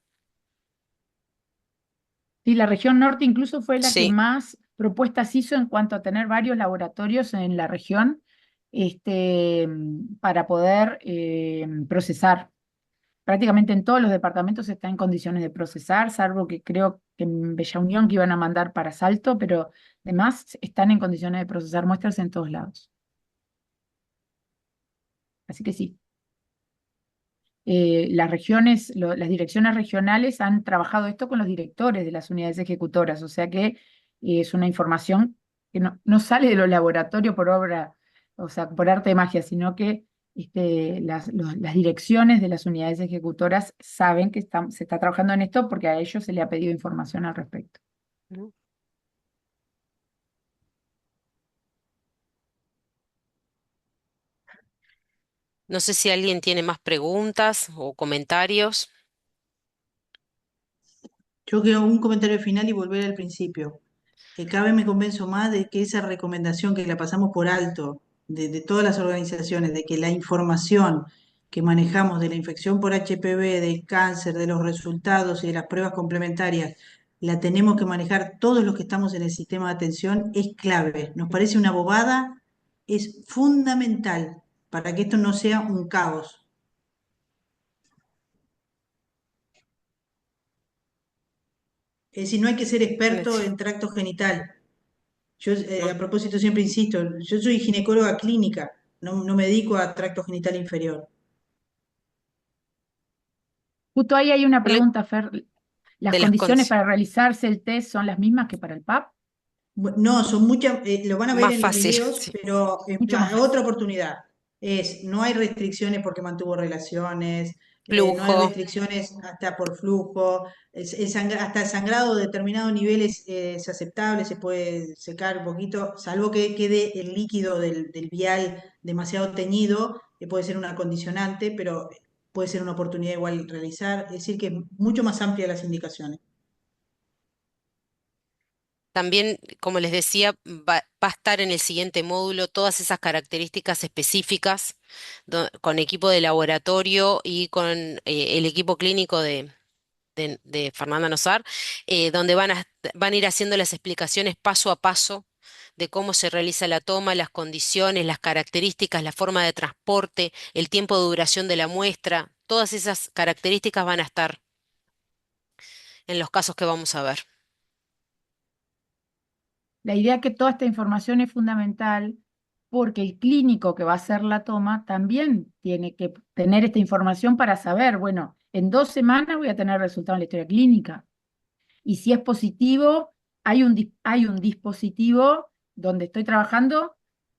Sí, la región norte incluso fue la que Sí, más propuestas hizo en cuanto a tener varios laboratorios en la región, para poder procesar. Prácticamente en todos los departamentos está en condiciones de procesar, salvo que creo que en Bella Unión que iban a mandar para Salto, pero además están en condiciones de procesar muestras en todos lados. Así que sí. Las regiones, las direcciones regionales han trabajado esto con los directores de las unidades ejecutoras, o sea que es una información que no sale de los laboratorios por obra, o sea, por arte de magia, sino que las direcciones de las unidades ejecutoras saben que se está trabajando en esto porque a ellos se le ha pedido información al respecto. ujú. No sé si alguien tiene más preguntas o comentarios. Yo quiero un comentario final y volver al principio. Que cada vez me convenzo más de que esa recomendación que la pasamos por alto de todas las organizaciones, de que la información que manejamos de la infección por HPV, del cáncer, de los resultados y de las pruebas complementarias, la tenemos que manejar todos los que estamos en el sistema de atención, es clave. Nos parece una bobada, es fundamental para que esto no sea un caos. Es decir, no hay que ser experto en tracto genital. Yo, No, a propósito, siempre insisto, yo soy ginecóloga clínica, no me dedico a tracto genital inferior. Justo ahí hay una Le- pregunta, Fer. ¿Las De las condiciones condiciones. para realizarse el test son las mismas que para el PAP? No, son muchas, lo van a ver Más en los fácil, videos, sí. pero Mucho más fácil. otra oportunidad no hay restricciones porque mantuvo relaciones, no hay Flujo. restricciones hasta por flujo, hasta el sangrado de determinados niveles es aceptable, se puede secar un poquito, salvo que quede el líquido del vial demasiado teñido, que puede ser una condicionante, pero puede ser una oportunidad igual realizar, es decir, que es mucho más amplia las indicaciones. También, como les decía, va a estar en el siguiente módulo todas esas características específicas con equipo de laboratorio y con el equipo clínico de Fernanda Nosar, donde van a ir haciendo las explicaciones paso a paso de cómo se realiza la toma, las condiciones, las características, la forma de transporte, el tiempo de duración de la muestra. Todas esas características van a estar en los casos que vamos a ver. La idea que toda esta información es fundamental porque el clínico que va a hacer la toma también tiene que tener esta información para saber, bueno, en 2 semanas voy a tener resultado en la historia clínica. Y si es positivo, hay un dispositivo donde estoy trabajando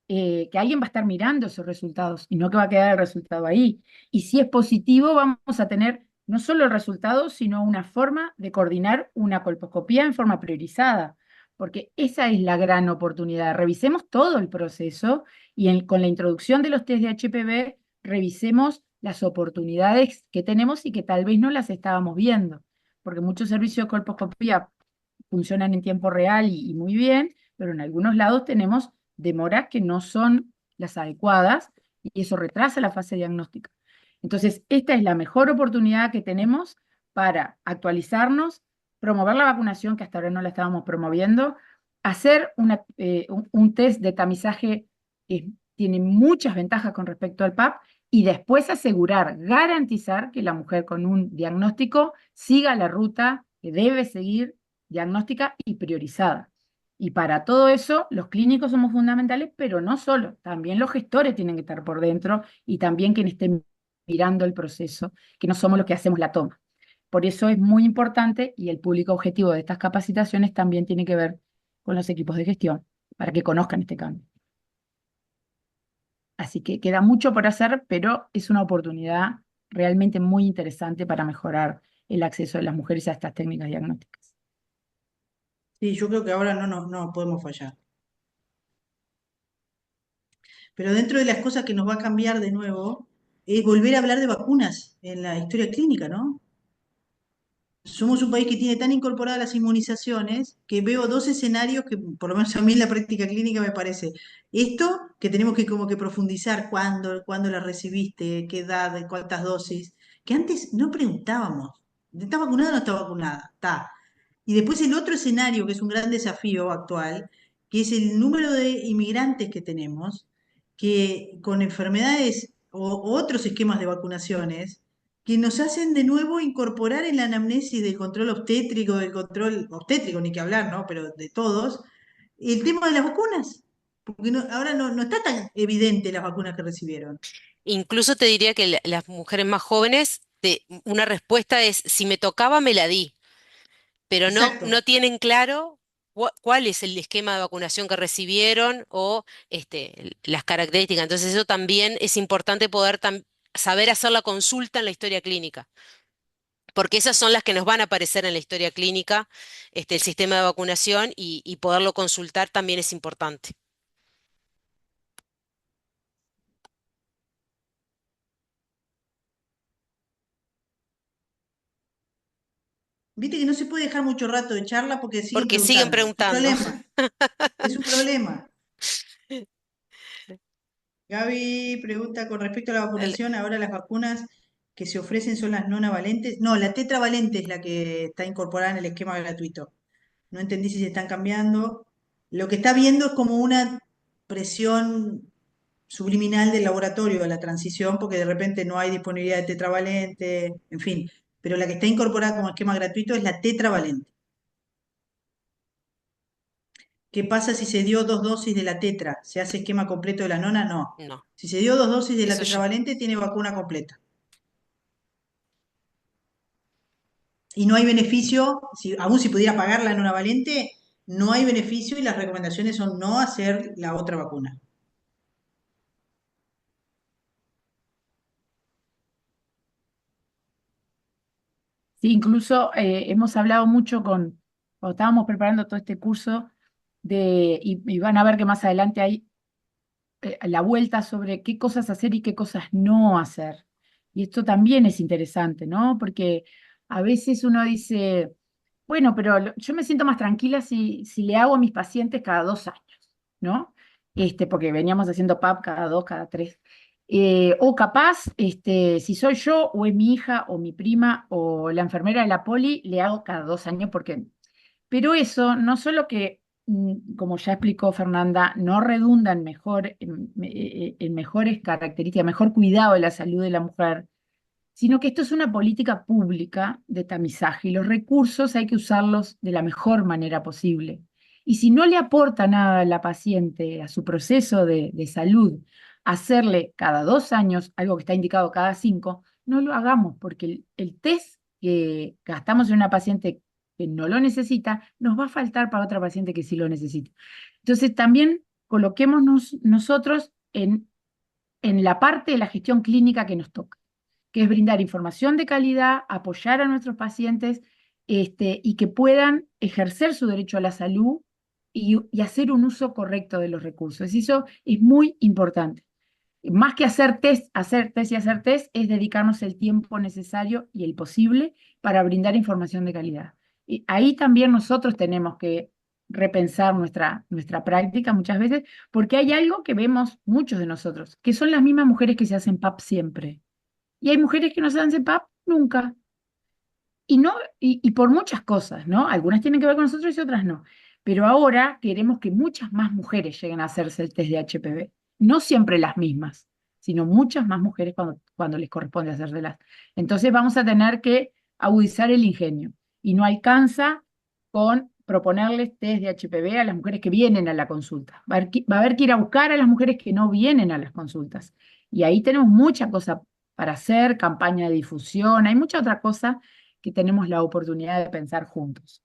que alguien va a estar mirando esos resultados y no que va a quedar el resultado ahí. Y si es positivo, vamos a tener no solo el resultado, sino una forma de coordinar una colposcopía en forma priorizada, porque esa es la gran oportunidad. Revisemos todo el proceso y con la introducción de los test de HPV, revisemos las oportunidades que tenemos y que tal vez no las estábamos viendo porque muchos servicios de colposcopía funcionan en tiempo real y muy bien, pero en algunos lados tenemos demoras que no son las adecuadas y eso retrasa la fase diagnóstica. Entonces, esta es la mejor oportunidad que tenemos para actualizarnos, promover la vacunación, que hasta ahora no la estábamos promoviendo, hacer un test de tamizaje que tiene muchas ventajas con respecto al PAP y después asegurar, garantizar que la mujer con un diagnóstico siga la ruta que debe seguir diagnóstica y priorizada. Y para todo eso, los clínicos somos fundamentales, pero no solo, también los gestores tienen que estar por dentro y también quien esté mirando el proceso, que no somos los que hacemos la toma. Por eso es muy importante y el público objetivo de estas capacitaciones también tiene que ver con los equipos de gestión, para que conozcan este cambio. Así que queda mucho por hacer, pero es una oportunidad realmente muy interesante para mejorar el acceso de las mujeres a estas técnicas diagnósticas. Sí, yo creo que ahora no podemos fallar. Pero dentro de las cosas que nos va a cambiar de nuevo es volver a hablar de vacunas en la historia clínica, ¿no? Somos un país que tiene tan incorporadas las inmunizaciones que veo dos escenarios que, por lo menos a mí en la práctica clínica me parece. Esto, que tenemos que como que profundizar cuándo la recibiste, qué edad, cuántas dosis, que antes no preguntábamos. ¿Está vacunada o no está vacunada? Está. Y después el otro escenario, que es un gran desafío actual, que es el número de inmigrantes que tenemos, que con enfermedades o otros esquemas de vacunaciones, que nos hacen de nuevo incorporar en la anamnesis del control obstétrico, del control obstétrico, ni que hablar, ¿no? Pero de todos, el tema de las vacunas. Porque ahora no está tan evidente las vacunas que recibieron. Incluso te diría que las mujeres más jóvenes, una respuesta es, si me tocaba, me la di, pero Exacto. no tienen claro cuál es el esquema de vacunación que recibieron o las características. Entonces eso también es importante poder saber hacer la consulta en la historia clínica, porque esas son las que nos van a aparecer en la historia clínica, el sistema de vacunación y poderlo consultar también es importante. Viste que no se puede dejar mucho rato de charla porque siguen Porque siguen preguntando. Es un preguntando. problema. Es un problema. Gaby pregunta con respecto a la El- vacunación, ahora las vacunas que se ofrecen son las nonavalentes. No, la tetravalente es la que está incorporada en el esquema gratuito. No entendí si se están cambiando. Lo que está viendo es como una presión subliminal del laboratorio de la transición, porque de repente no hay disponibilidad de tetravalente, en fin. Pero la que está incorporada como esquema gratuito es la tetravalente. ¿Qué pasa si se dio 2 dosis de la tetra? ¿Se hace esquema completo de la nona? No. No, Si se dio 2 dosis de la eso ya. tetravalente, tiene vacuna completa. Y no hay beneficio, aún si pudiera pagar la nona valente, no hay beneficio y las recomendaciones son no hacer la otra vacuna. Sí, incluso hemos hablado mucho cuando estábamos preparando todo este curso, y van a ver que más adelante hay la vuelta sobre qué cosas hacer y qué cosas no hacer. Y esto también es interesante, ¿no? Porque a veces uno dice, bueno, pero yo me siento más tranquila si le hago a mis pacientes cada 2 años, ¿no? Porque veníamos haciendo PAP cada 2, cada 3. O capaz, si soy yo, o es mi hija, o mi prima, o la enfermera de la poli, le hago cada 2 años porque... Pero eso no solo que, como ya explicó Fernanda, no redunda en mejores características, mejor cuidado de la salud de la mujer, sino que esto es una política pública de tamizaje y los recursos hay que usarlos de la mejor manera posible. Y si no le aporta nada a la paciente, a su proceso de salud, hacerle cada 2 años, algo que está indicado cada 5, no lo hagamos, porque el test que gastamos en una paciente que no lo necesita, nos va a faltar para otra paciente que sí lo necesita. Entonces también coloquémonos nosotros en la parte de la gestión clínica que nos toca, que es brindar información de calidad, apoyar a nuestros pacientes, y que puedan ejercer su derecho a la salud y hacer un uso correcto de los recursos. Y eso es muy importante. Más que hacer test y hacer test, es dedicarnos el tiempo necesario y el posible para brindar información de calidad. Y ahí también nosotros tenemos que repensar nuestra práctica muchas veces, porque hay algo que vemos muchos de nosotros, que son las mismas mujeres que se hacen PAP siempre. Y hay mujeres que no se hacen PAP nunca. Y, no, y por muchas cosas, ¿no? Algunas tienen que ver con nosotros y otras no. Pero ahora queremos que muchas más mujeres lleguen a hacerse el test de HPV. No siempre las mismas, sino muchas más mujeres cuando les corresponde hacérselas. Entonces vamos a tener que agudizar el ingenio. Y no alcanza con proponerles test de HPV a las mujeres que vienen a la consulta. Va a haber que ir a buscar a las mujeres que no vienen a las consultas. Y ahí tenemos mucha cosa para hacer, campaña de difusión, hay mucha otra cosa que tenemos la oportunidad de pensar juntos.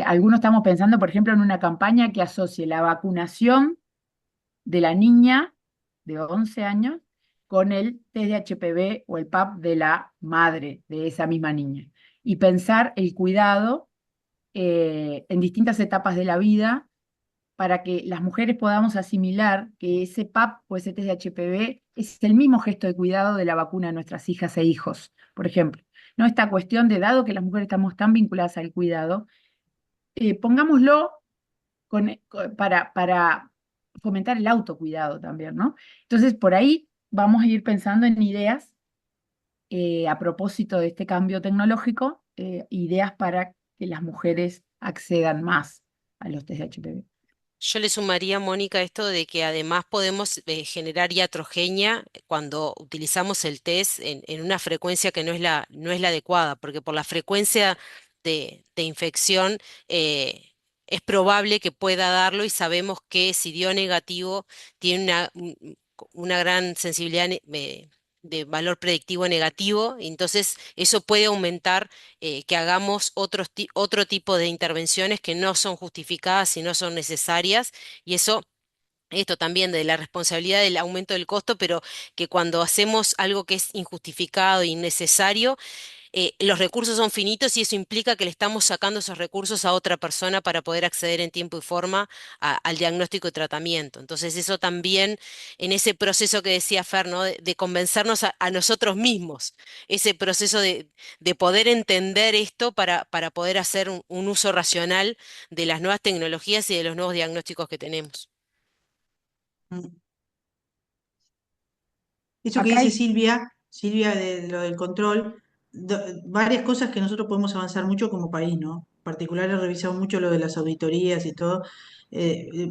Algunos estamos pensando, por ejemplo, en una campaña que asocie la vacunación de la niña de 11 años con el test de HPV o el PAP de la madre de esa misma niña. Y pensar el cuidado en distintas etapas de la vida para que las mujeres podamos asimilar que ese PAP o ese test de HPV es el mismo gesto de cuidado de la vacuna de nuestras hijas e hijos, por ejemplo. ¿No? Esta cuestión de, dado que las mujeres estamos tan vinculadas al cuidado, pongámoslo para fomentar el autocuidado también, ¿no? Entonces, por ahí vamos a ir pensando en ideas a propósito de este cambio tecnológico, ideas para que las mujeres accedan más a los test de HPV. Yo le sumaría, Mónica, esto de que además podemos generar iatrogenia cuando utilizamos el test en una frecuencia que no es la adecuada, porque por la frecuencia de infección es probable que pueda darlo y sabemos que si dio negativo tiene una gran sensibilidad de valor predictivo negativo, y entonces eso puede aumentar que hagamos otro tipo de intervenciones que no son justificadas y no son necesarias, y esto también de la responsabilidad del aumento del costo, pero que cuando hacemos algo que es injustificado e innecesario, los recursos son finitos y eso implica que le estamos sacando esos recursos a otra persona para poder acceder en tiempo y forma al diagnóstico y tratamiento. Entonces eso también en ese proceso que decía Fer, ¿no? De convencernos a nosotros mismos, ese proceso de poder entender esto para poder hacer un uso racional de las nuevas tecnologías y de los nuevos diagnósticos que tenemos. Mm. Eso que Acá dice hay, Silvia de lo del control, varias cosas que nosotros podemos avanzar mucho como país, ¿no? En particular he revisado mucho lo de las auditorías y todo.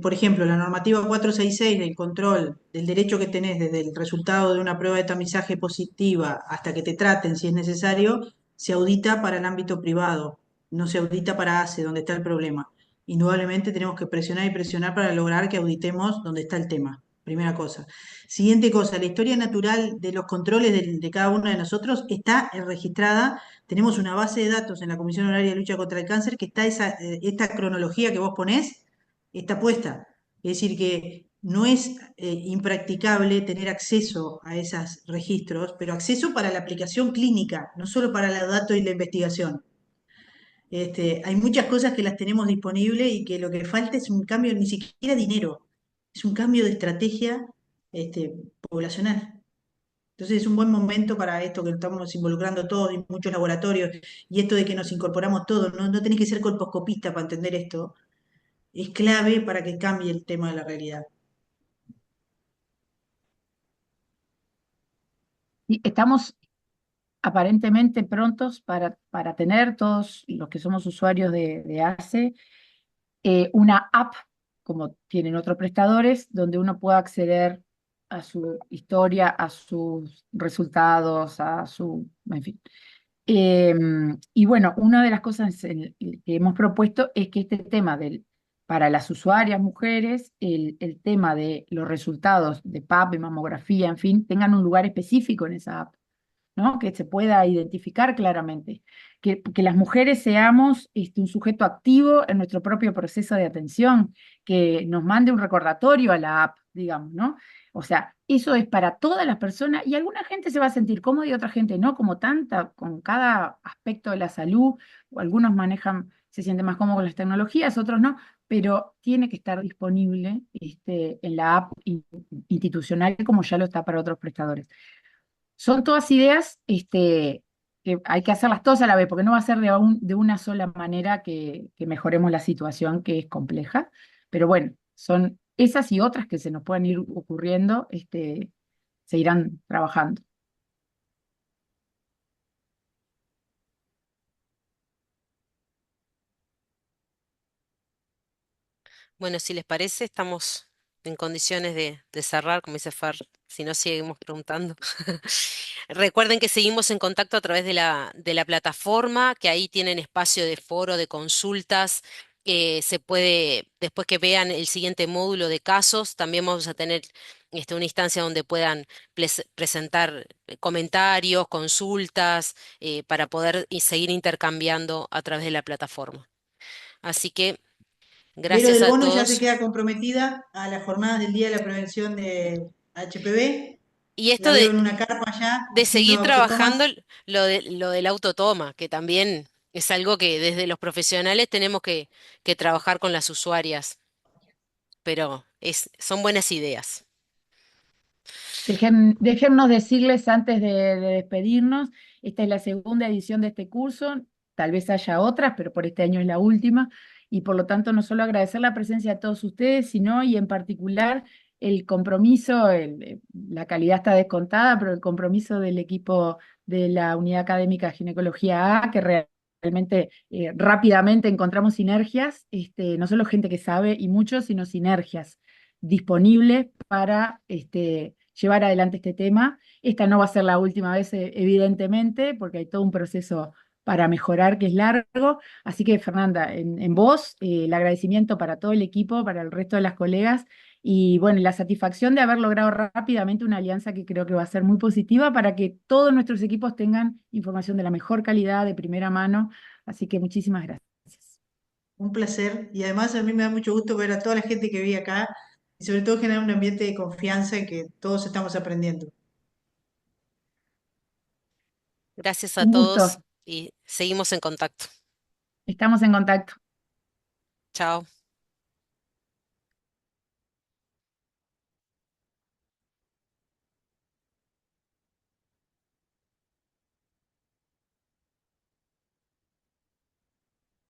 Por ejemplo, la normativa 466 del control del derecho que tenés desde el resultado de una prueba de tamizaje positiva hasta que te traten si es necesario, se audita para el ámbito privado, no se audita para ACE, donde está el problema. Indudablemente tenemos que presionar y presionar para lograr que auditemos dónde está el tema. Primera cosa. Siguiente cosa, la historia natural de los controles de cada uno de nosotros está registrada. Tenemos una base de datos en la Comisión Honoraria de Lucha contra el Cáncer que está esta cronología que vos ponés, está puesta. Es decir, que no es impracticable tener acceso a esos registros, pero acceso para la aplicación clínica, no solo para los datos y la investigación. Hay muchas cosas que las tenemos disponibles y que lo que falta es un cambio, ni siquiera dinero, es un cambio de estrategia poblacional. Entonces es un buen momento para esto que estamos involucrando todos y muchos laboratorios y esto de que nos incorporamos todos, no tenés que ser colposcopista para entender esto, es clave para que cambie el tema de la realidad. Y estamos aparentemente prontos para tener todos los que somos usuarios de ACE una app, como tienen otros prestadores, donde uno pueda acceder a su historia, a sus resultados, en fin. Y bueno, una de las cosas que hemos propuesto es que este tema para las usuarias mujeres, el tema de los resultados de PAP, de mamografía, en fin, tengan un lugar específico en esa app, ¿no? Que se pueda identificar claramente, que las mujeres seamos un sujeto activo en nuestro propio proceso de atención, que nos mande un recordatorio a la app, digamos, ¿no? O sea, eso es para todas las personas y alguna gente se va a sentir cómoda y otra gente no, como tanta, con cada aspecto de la salud, o algunos se sienten más cómodos con las tecnologías, otros no, pero tiene que estar disponible en la app institucional como ya lo está para otros prestadores. Son todas ideas que hay que hacerlas todas a la vez, porque no va a ser de una sola manera que mejoremos la situación que es compleja. Pero bueno, son esas y otras que se nos pueden ir ocurriendo, se irán trabajando. Bueno, si les parece, estamos en condiciones de cerrar, como dice Fer, si no seguimos preguntando. Recuerden que seguimos en contacto a través de la plataforma, que ahí tienen espacio de foro, de consultas. Se puede, después que vean el siguiente módulo de casos, también vamos a tener una instancia donde puedan presentar comentarios, consultas, para poder seguir intercambiando a través de la plataforma. Así que Vero gracias del a Bono ya se todos. queda comprometida a las jornadas del Día de la Prevención de HPV. Y esto La veo en una carpa allá de seguir haciendo autotomas. trabajando lo del autotoma, que también es algo que desde los profesionales tenemos que trabajar con las usuarias, pero son buenas ideas. Déjennos decirles antes de despedirnos, esta es la segunda edición de este curso, tal vez haya otras, pero por este año es la última, y por lo tanto no solo agradecer la presencia de todos ustedes, sino y en particular el compromiso, la calidad está descontada, pero el compromiso del equipo de la Unidad Académica de Ginecología A, que realmente rápidamente encontramos sinergias, no solo gente que sabe y mucho, sino sinergias disponibles para llevar adelante este tema. Esta no va a ser la última vez, evidentemente, porque hay todo un proceso para mejorar que es largo. Así que, Fernanda, en vos, el agradecimiento para todo el equipo, para el resto de las colegas, y bueno, la satisfacción de haber logrado rápidamente una alianza que creo que va a ser muy positiva para que todos nuestros equipos tengan información de la mejor calidad, de primera mano. Así que muchísimas gracias. Un placer. Y además a mí me da mucho gusto ver a toda la gente que vive acá y sobre todo generar un ambiente de confianza en que todos estamos aprendiendo. Gracias a Un gusto. todos y seguimos en contacto. Estamos en contacto. Chao.